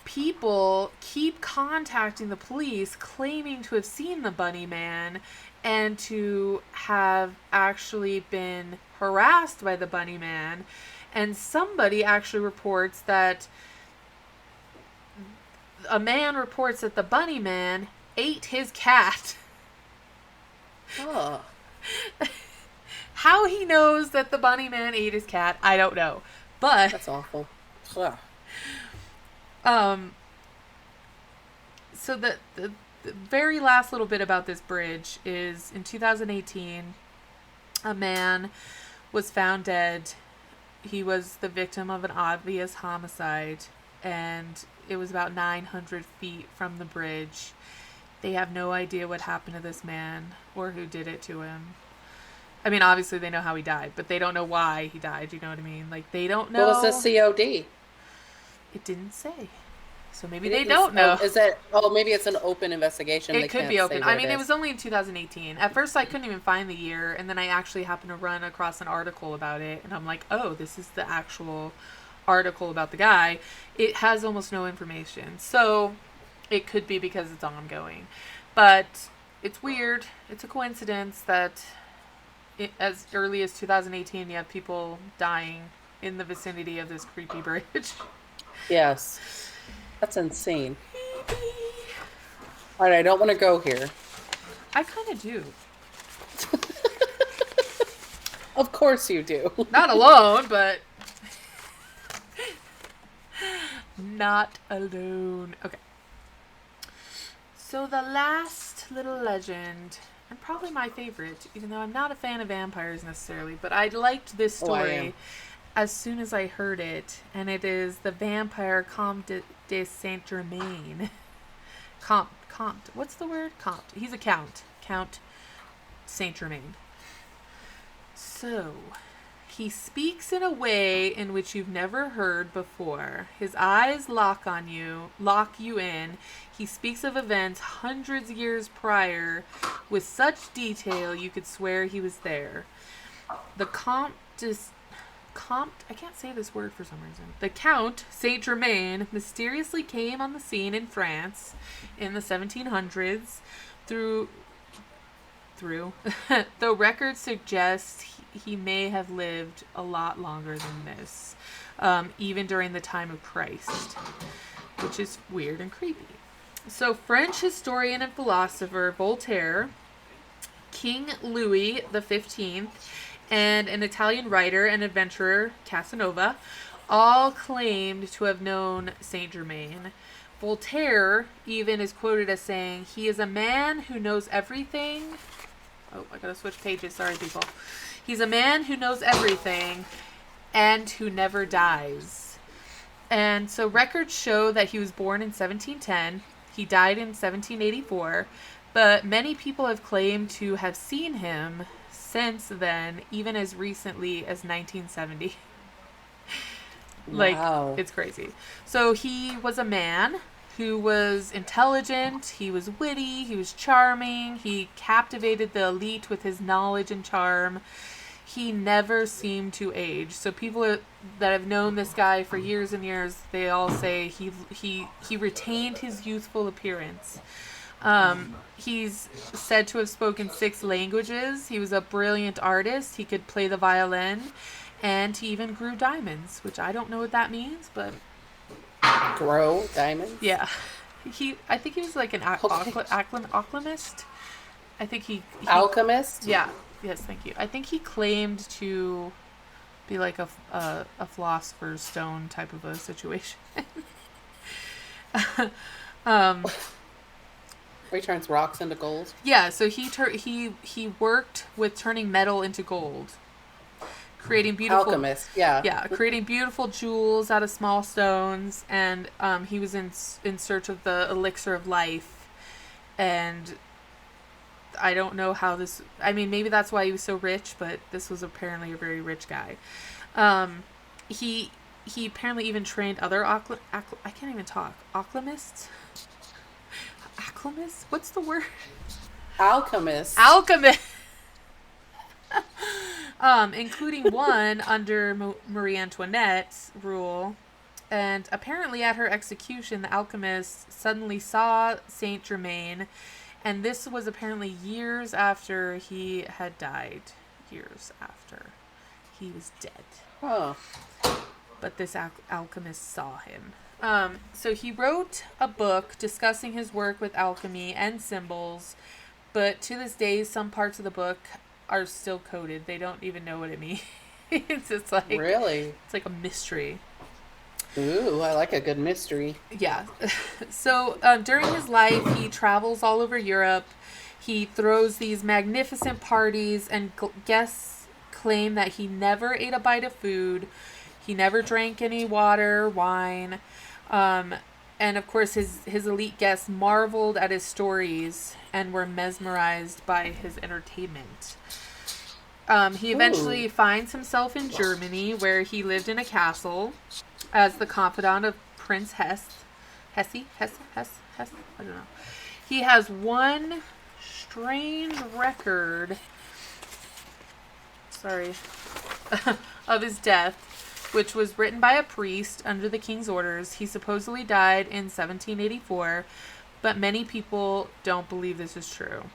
people keep contacting the police claiming to have seen the bunny man and to have actually been harassed by the bunny man. And somebody actually reports that a man reports that the bunny man ate his cat. Oh. How he knows that the bunny man ate his cat, I don't know. But that's awful. Ugh. So the very last little bit about this bridge is in 2018, a man was found dead. He was the victim of an obvious homicide, and it was about 900 feet from the bridge. They have no idea what happened to this man or who did it to him. I mean, obviously they know how he died, but they don't know why he died. You know what I mean? Like, they don't know. What was the COD? It didn't say. So maybe they don't know. Is that? Oh, maybe it's an open investigation. It could be open. I mean, it was only in 2018. At first, I couldn't even find the year, and then I actually happened to run across an article about it, and I'm like, oh, this is the actual article about the guy. It has almost no information. So it could be because it's ongoing. But it's weird. It's a coincidence that as early as 2018, you have people dying in the vicinity of this creepy bridge. Yes. That's insane. All right, I don't want to go here. I kind of do. Of course you do. Not alone, but... Not alone. Okay. So the last little legend, and probably my favorite, even though I'm not a fan of vampires necessarily, but I liked this story. as soon as I heard it, and it is the vampire Comte de Saint Germain. Comte. What's the word? Comte. He's a count. Count Saint Germain. So, he speaks in a way in which you've never heard before. His eyes lock you in. He speaks of events hundreds of years prior with such detail you could swear he was there. The I can't say this word for some reason. The Count Saint Germain mysteriously came on the scene in France in the 1700s through though records suggest he may have lived a lot longer than this, even during the time of Christ, which is weird and creepy. So French historian and philosopher Voltaire, King Louis XV, and an Italian writer and adventurer, Casanova, all claimed to have known Saint Germain. Voltaire even is quoted as saying, "He is a man who knows everything." Oh, I gotta switch pages. Sorry, people. He's a man who knows everything and who never dies. And so records show that he was born in 1710. He died in 1784. But many people have claimed to have seen him since then, even as recently as 1970. Wow. It's crazy. So he was a man who was intelligent, he was witty, he was charming, he captivated the elite with his knowledge and charm. He never seemed to age. So people that have known this guy for years and years, they all say he retained his youthful appearance. He's said to have spoken 6 languages. He was a brilliant artist. He could play the violin, and he even grew diamonds, which I don't know what that means, but Grow diamonds? yeah. I think he was like an alchemist. I think he Alchemist? Yeah. Yes, thank you. I think he claimed to be like a philosopher's stone type of a situation. Where he turns rocks into gold? Yeah, so he worked with turning metal into gold. Creating beautiful Alchemist, yeah. Yeah, creating beautiful jewels out of small stones, and he was in search of the elixir of life, and I don't know how this. I mean, maybe that's why he was so rich, but this was apparently a very rich guy. He apparently even trained other I can't even talk. Alchemists. Alchemists? What's the word? Alchemist. Alchemist. Including one under Marie Antoinette's rule. And apparently at her execution, the alchemist suddenly saw Saint Germain, and this was apparently years after he had died. Years after he was dead. Oh. But this alchemist saw him. So he wrote a book discussing his work with alchemy and symbols, but to this day, some parts of the book are still coded. They don't even know what it means. It's like Really? It's like a mystery. Ooh, I like a good mystery. Yeah. So during his life, he travels all over Europe. He throws these magnificent parties, and guests claim that he never ate a bite of food. He never drank any water, wine. And of course, his elite guests marveled at his stories and were mesmerized by his entertainment. He eventually finds himself in Germany, where he lived in a castle as the confidant of Prince Hesse. I don't know. He has one strange record, of his death, which was written by a priest under the king's orders. He supposedly died in 1784, but many people don't believe this is true.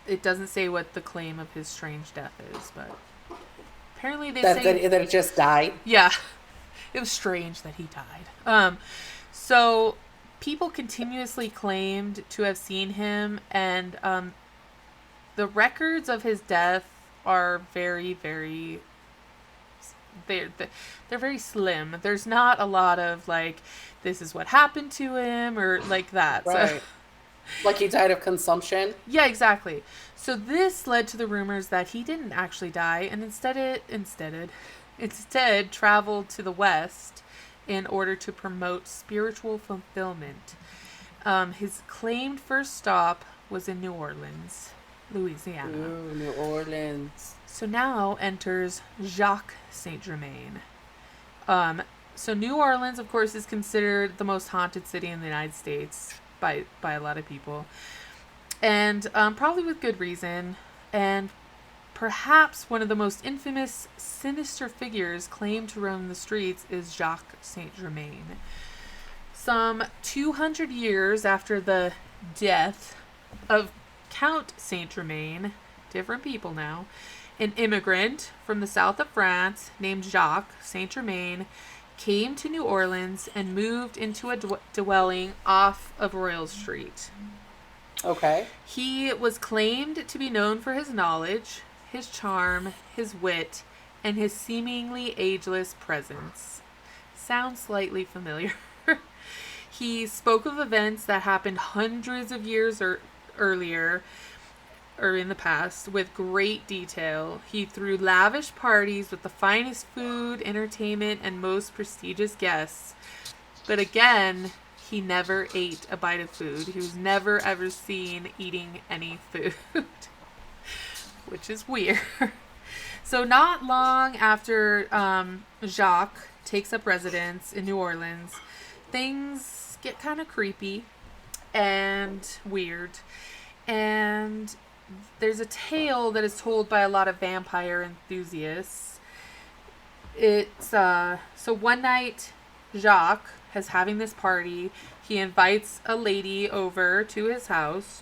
It doesn't say what the claim of his strange death is, but apparently they say that it just died. Yeah, it was strange that he died. So people continuously claimed to have seen him, and the records of his death are very, very. They're very slim. There's not a lot of like, this is what happened to him, or like that. Right. So, Like he died of consumption? yeah, exactly. So this led to the rumors that he didn't actually die, and instead instead traveled to the West in order to promote spiritual fulfillment. His claimed first stop was in New Orleans, Louisiana. Ooh, New Orleans. So now enters Jacques Saint Germain. So New Orleans, of course, is considered the most haunted city in the United States by a lot of people. And probably with good reason. And perhaps one of the most infamous, sinister figures claimed to roam the streets is Jacques Saint Germain. Some 200 years after the death of Count Saint Germain, different people now, an immigrant from the south of France named Jacques Saint Germain came to New Orleans and moved into a dwelling off of Royal Street. Okay. He was claimed to be known for his knowledge, his charm, his wit, and his seemingly ageless presence. Sounds slightly familiar. He spoke of events that happened hundreds of years earlier, or in the past, with great detail. He threw lavish parties with the finest food, entertainment, and most prestigious guests. But again, he never ate a bite of food. He was never ever seen eating any food, which is weird. So not long after Jacques takes up residence in New Orleans, things get kind of creepy and weird. And there's a tale that is told by a lot of vampire enthusiasts. It's so one night Jacques is having this party. He invites a lady over to his house.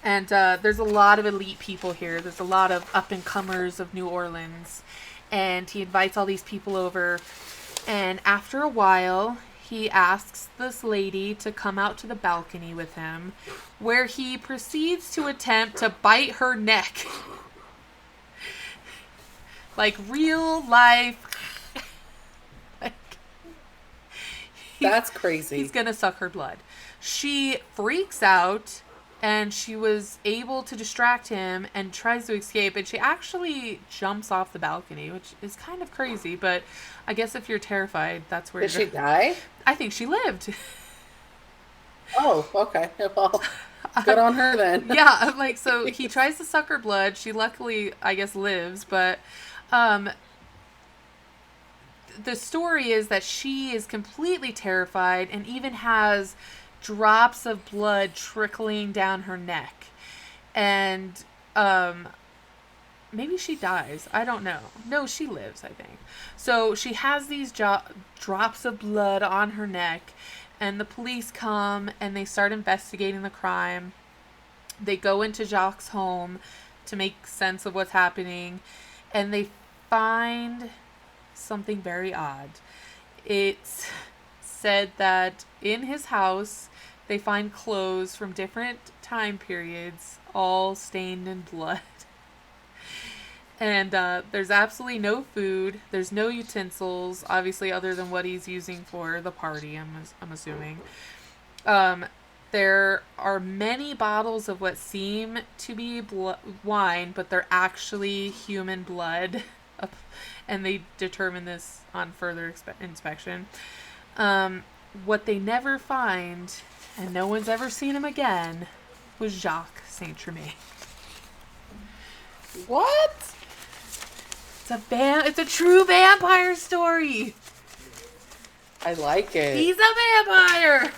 And there's a lot of elite people here. There's a lot of up-and-comers of New Orleans. And he invites all these people over. And after a while, he asks this lady to come out to the balcony with him, where he proceeds to attempt to bite her neck. Like real life. That's crazy. He's gonna suck her blood. She freaks out, and she was able to distract him and tries to escape, and she actually jumps off the balcony, which is kind of crazy, but I guess if you're terrified, that's where Did she die? I think she lived. Oh, okay. Well, good on her then. Yeah, like, so he tries to suck her blood. She luckily, I guess, lives, but the story is that she is completely terrified and even has drops of blood trickling down her neck. And maybe she dies. I don't know. No, she lives, I think. So she has these drops of blood on her neck, and the police come and they start investigating the crime. They go into Jacques' home to make sense of what's happening, and they find something very odd. It's said that in his house they find clothes from different time periods, all stained in blood. And there's absolutely no food. There's no utensils, obviously, other than what he's using for the party, I'm assuming. There are many bottles of what seem to be wine, but they're actually human blood. And they determine this on further inspection. What they never find, and no one's ever seen him again, was Jacques Saint Germain. What? It's a true vampire story. I like it. He's a vampire.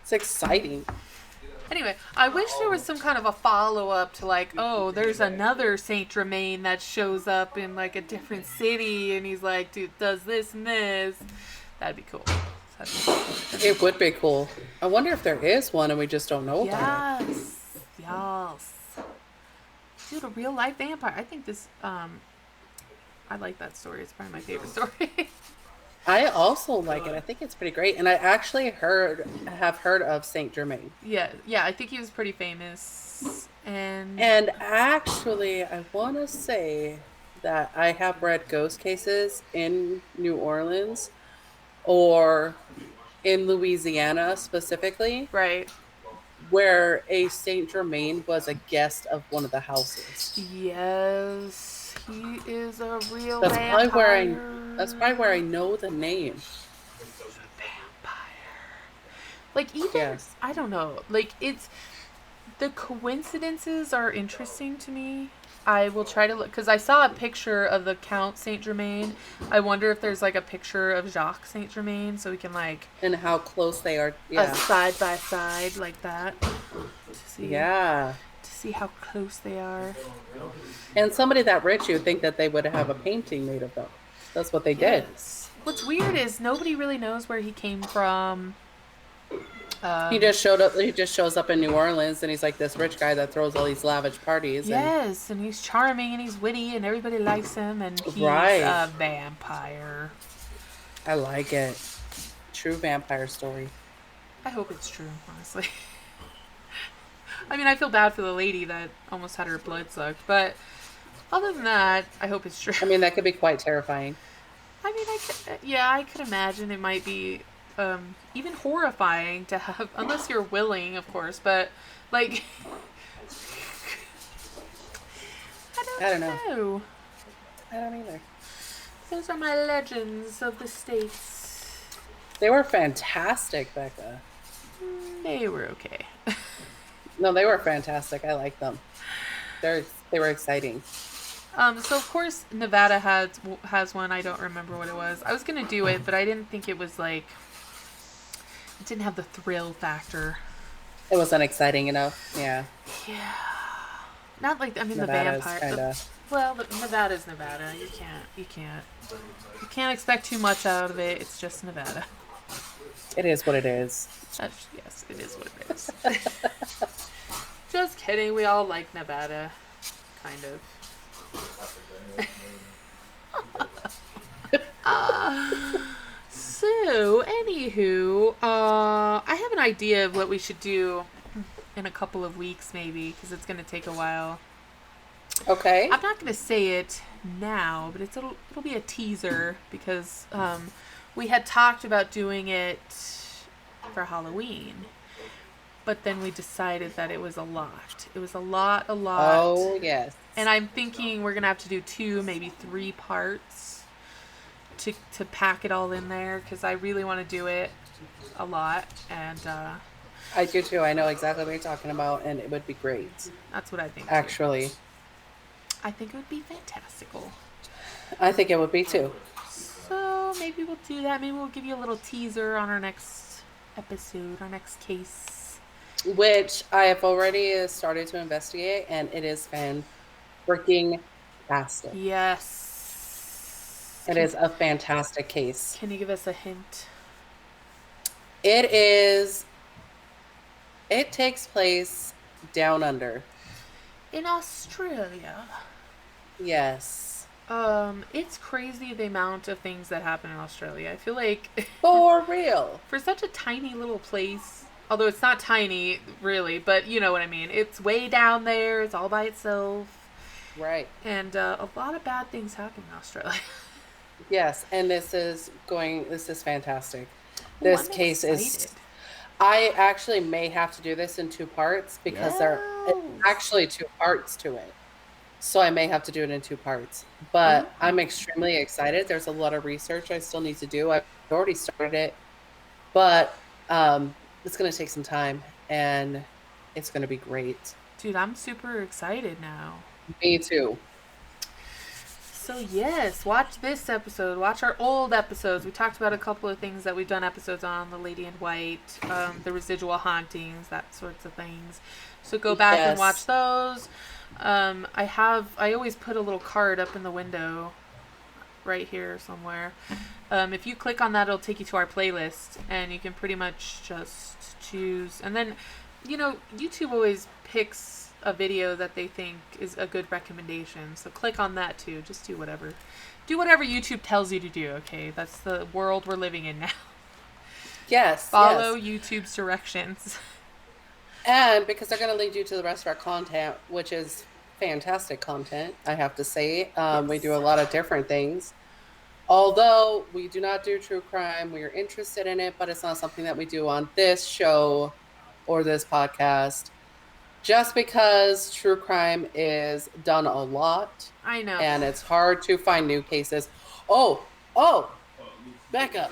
It's exciting. Anyway, I wish there was some kind of a follow-up to, like, oh, there's another Saint Germain that shows up in, like, a different city, and he's like, dude, does this and this. That'd be cool. It would be cool. I wonder if there is one and we just don't know about it. Yes. Dude, a real life vampire. I think this, I like that story. It's probably my favorite story. I also like it. I think it's pretty great. And I actually have heard of Saint Germain. Yeah, I think he was pretty famous. And actually, I want to say that I have read ghost cases in New Orleans or in Louisiana specifically. Right. Where a Saint Germain was a guest of one of the houses. Yes. He is a real That's vampire. probably where I know the name. Vampire. Like, even, Yes. I don't know. Like, it's, the coincidences are interesting to me. I will try to look, because I saw a picture of the Count Saint Germain. I wonder if there's like a picture of Jacques Saint Germain, so we can like And how close they are. a Yeah. side by side like that to Yeah. see how close they are. And somebody that rich, you'd think that they would have a painting made of them. That's what they did. Yes. What's weird is nobody really knows where he came from. He just showed up. He just shows up in New Orleans, and he's like this rich guy that throws all these lavish parties. Yes, and he's charming and he's witty and everybody likes him, and he's Right. a vampire. I like it. True vampire story. I hope it's true, honestly. I mean, I feel bad for the lady that almost had her blood sucked, but other than that, I hope it's true. I mean, that could be quite terrifying. I mean, I could imagine it might be even horrifying to have, unless you're willing, of course, but like, I don't know. I don't either. Those are my legends of the States. They were fantastic, Becca. They were okay. No, they were fantastic. I like them. They were exciting. So of course Nevada has one. I don't remember what it was. I was gonna do it, but I didn't think it was like, it didn't have the thrill factor. It wasn't exciting enough. Yeah. Yeah. Not like, I mean, Nevada's the vampire. kinda... Well, Nevada's Nevada. You can't expect too much out of it. It's just Nevada. It is what it is. Yes, it is what it is. Just kidding. We all like Nevada, kind of. So, anywho, I have an idea of what we should do in a couple of weeks, maybe, because it's going to take a while. Okay. I'm not going to say it now, but it'll be a teaser, because we had talked about doing it for Halloween, but then we decided that it was a lot. It was a lot. Oh, yes. And I'm thinking we're going to have to do 2, maybe 3 parts to pack it all in there, because I really want to do it a lot. And I do too. I know exactly what you're talking about, and it would be great. That's what I think. Actually. Too. I think it would be fantastical. I think it would be too. So maybe we'll do that. Maybe we'll give you a little teaser on our next episode, our next case. Which I have already started to investigate, and it is freaking fantastic. Yes. It is a fantastic case. Can you give us a hint? It takes place down under. In Australia. Yes. It's crazy the amount of things that happen in Australia. I feel like For real. For such a tiny little place, although it's not tiny really, but you know what I mean. It's way down there. It's all by itself. Right. And a lot of bad things happen in Australia. Yes, and this is fantastic. This case excited. is... I actually may have to do this in 2 parts, because there are actually 2 parts to it. So I may have to do it in 2 parts. But I'm extremely excited. There's a lot of research I still need to do. I've already started it. But it's going to take some time, and it's going to be great. Dude, I'm super excited now. Me too. So yes, watch this episode. Watch our old episodes. We talked about a couple of things that we've done episodes on, the Lady in White, the residual hauntings, that sorts of things. So go back and watch those. I always put a little card up in the window right here somewhere. If you click on that, it'll take you to our playlist, and you can pretty much just choose. And then, YouTube always picks a video that they think is a good recommendation. So click on that too. Just do whatever. Do whatever YouTube tells you to do, okay? That's the world we're living in now. Yes. Follow YouTube's directions. And because they're going to lead you to the rest of our content, which is fantastic content, I have to say. We do a lot of different things. Although we do not do true crime, we are interested in it, but it's not something that we do on this show or this podcast. just because true crime is done a lot I know. and it's hard to find new cases. Oh, back up.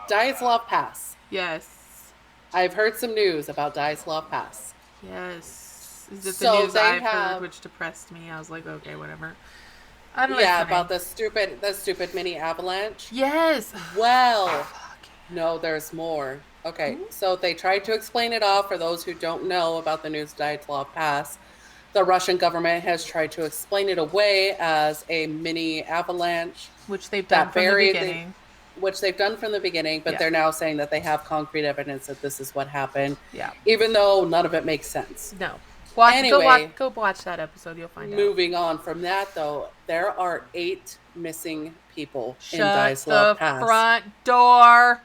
Dyatlov Pass. Yes. I've heard some news about Dyatlov Pass. Yes. Is it the So news they I've have- heard, which depressed me? I was like, okay, whatever. I'm Yeah, listening. about the stupid mini avalanche. Yes. Well, Fuck. no, there's more. Okay, so they tried to explain it all for those who don't know about the news Dyatlov Pass. The Russian government has tried to explain it away as a mini avalanche, Which they've done that from the buried beginning. which they've done from the beginning, but Yeah. they're now saying that they have concrete evidence that this is what happened, Yeah. even though none of it makes sense. No. Anyway. Go watch that episode. You'll find out. Moving on from that, though, there are 8 missing people in Shut Dyatlov the Pass. front door.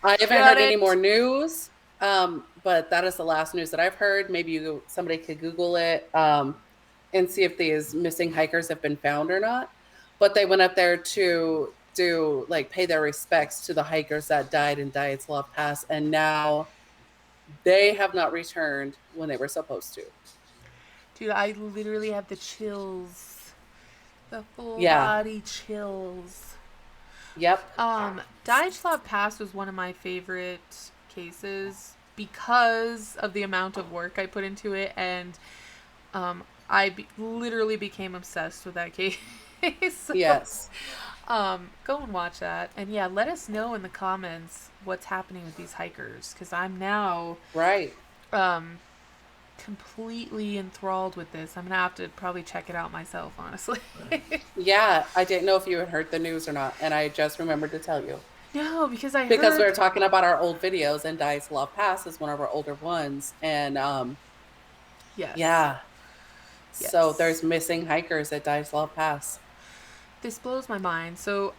I haven't Shut heard any it. more news, but that is the last news that I've heard. Maybe somebody could Google it and see if these missing hikers have been found or not. But they went up there to pay their respects to the hikers that died in Dyatlov Pass, and now they have not returned when they were supposed to. Dude, I literally have the chills. The full Yeah. body chills. Yep. Dyatlov Pass was one of my favorite cases because of the amount of work I put into it, and literally became obsessed with that case. So, Yes. go and watch that, and yeah, let us know in the comments what's happening with these hikers, because I'm now Right. completely enthralled with this. I'm gonna have to probably check it out myself, honestly. Yeah, I didn't know if you had heard the news or not, and I just remembered to tell you. No, because We heard... were talking about our old videos, and Dyatlov Pass is one of our older ones, and Yes. yeah. Yes. So there's missing hikers at Dyatlov Pass. This blows my mind. So,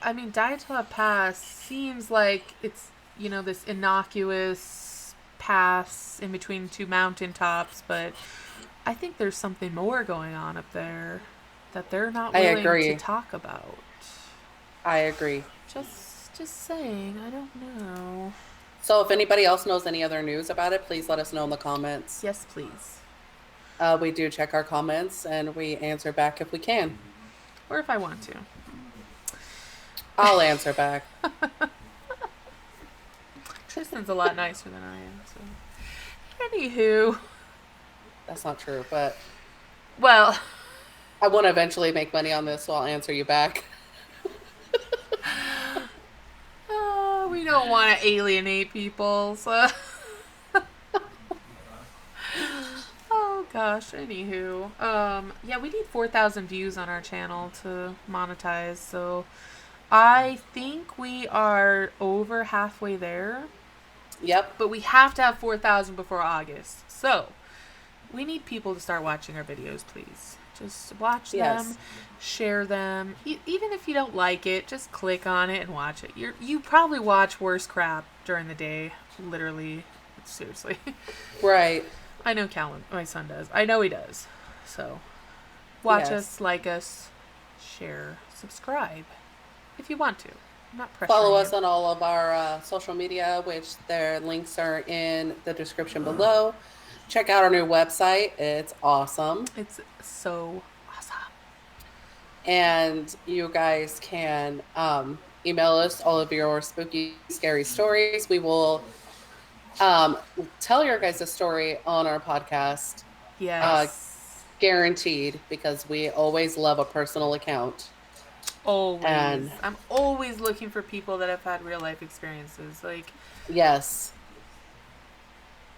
I mean, Dyatlov Pass seems like it's, this innocuous pass in between two mountaintops, but I think there's something more going on up there that they're not willing to talk about. I agree. Just saying, I don't know. So if anybody else knows any other news about it, please let us know in the comments. Yes, please. We do check our comments, and we answer back if we can. Or if I want to. I'll answer back. Tristan's a lot nicer than I am, so. Anywho. That's not true, but Well. I want to eventually make money on this, so I'll answer you back. We don't want to alienate people, so. Oh gosh, anywho. Yeah, we need 4,000 views on our channel to monetize, so I think we are over halfway there. Yep. But we have to have 4,000 before August. So, we need people to start watching our videos, please. Just watch them, share them. Even if you don't like it, just click on it and watch it. You probably watch worse crap during the day. Literally. Seriously. Right. I know Callan, my son does. I know he does. So, watch us, like us, share, subscribe, if you want to. I'm not pressuring Follow you. us on all of our social media, which their links are in the description below. Check out our new website. It's awesome. It's so awesome. And you guys can email us all of your spooky, scary stories. We will tell your guys a story on our podcast. Yes. Guaranteed, because we always love a personal account. Always. And I'm always looking for people that have had real life experiences. Like, yes.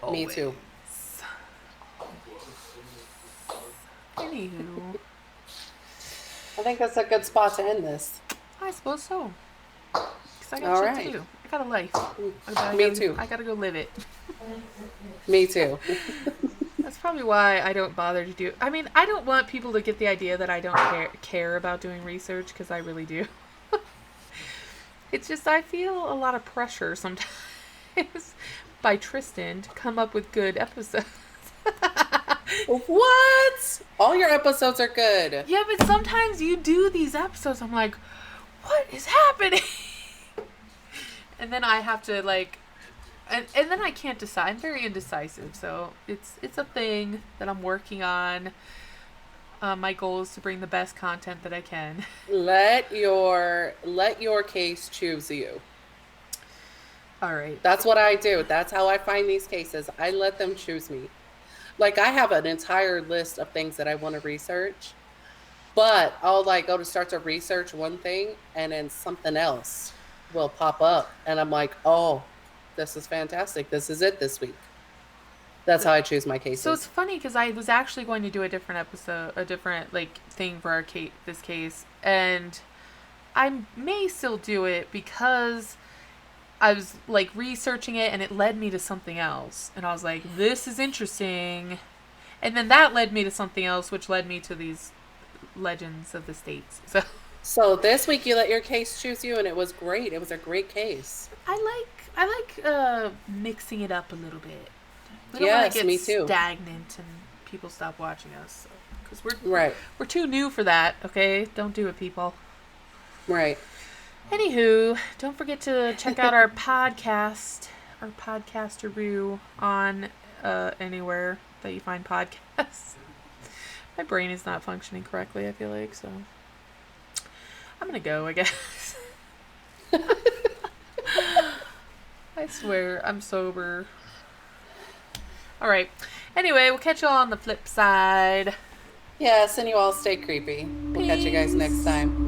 always. Me too. Anywho. I think that's a good spot to end this. I suppose so. Because I got All shit right. to do. I got a life. Me too. I gotta go live it. Me too. That's probably why I don't bother to do. I mean, I don't want people to get the idea that I don't care about doing research, because I really do. It's just I feel a lot of pressure sometimes by Tristan to come up with good episodes. What? All your episodes are good. Yeah, but sometimes you do these episodes, I'm like, what is happening? And then I have to, like, and then I can't decide. I'm very indecisive, so it's a thing that I'm working on. My goal is to bring the best content that I can. Let your case choose you. All right. That's what I do. That's how I find these cases. I let them choose me. Like, I have an entire list of things that I want to research, but I'll like go to start to research one thing and then something else will pop up and I'm like, oh, this is fantastic. This is it this week. That's how I choose my cases. So it's funny because I was actually going to do a different like thing for this case, and I may still do it because I was like researching it and it led me to something else, and I was like, this is interesting, and then that led me to something else, which led me to these legends of the states. So this week you let your case choose you, and it was great. It was a great case. I like mixing it up a little bit. We don't Yes, want to me get too. stagnant and people stop watching us. Because Right. we're too new for that, okay? Don't do it, people. Right. Anywho, don't forget to check out our podcast, our podcasteroo on anywhere that you find podcasts. My brain is not functioning correctly, I feel like, so I'm gonna go, I guess. I swear, I'm sober. Alright. Anyway, we'll catch you all on the flip side. Yes, and you all stay creepy. We'll catch you guys next time.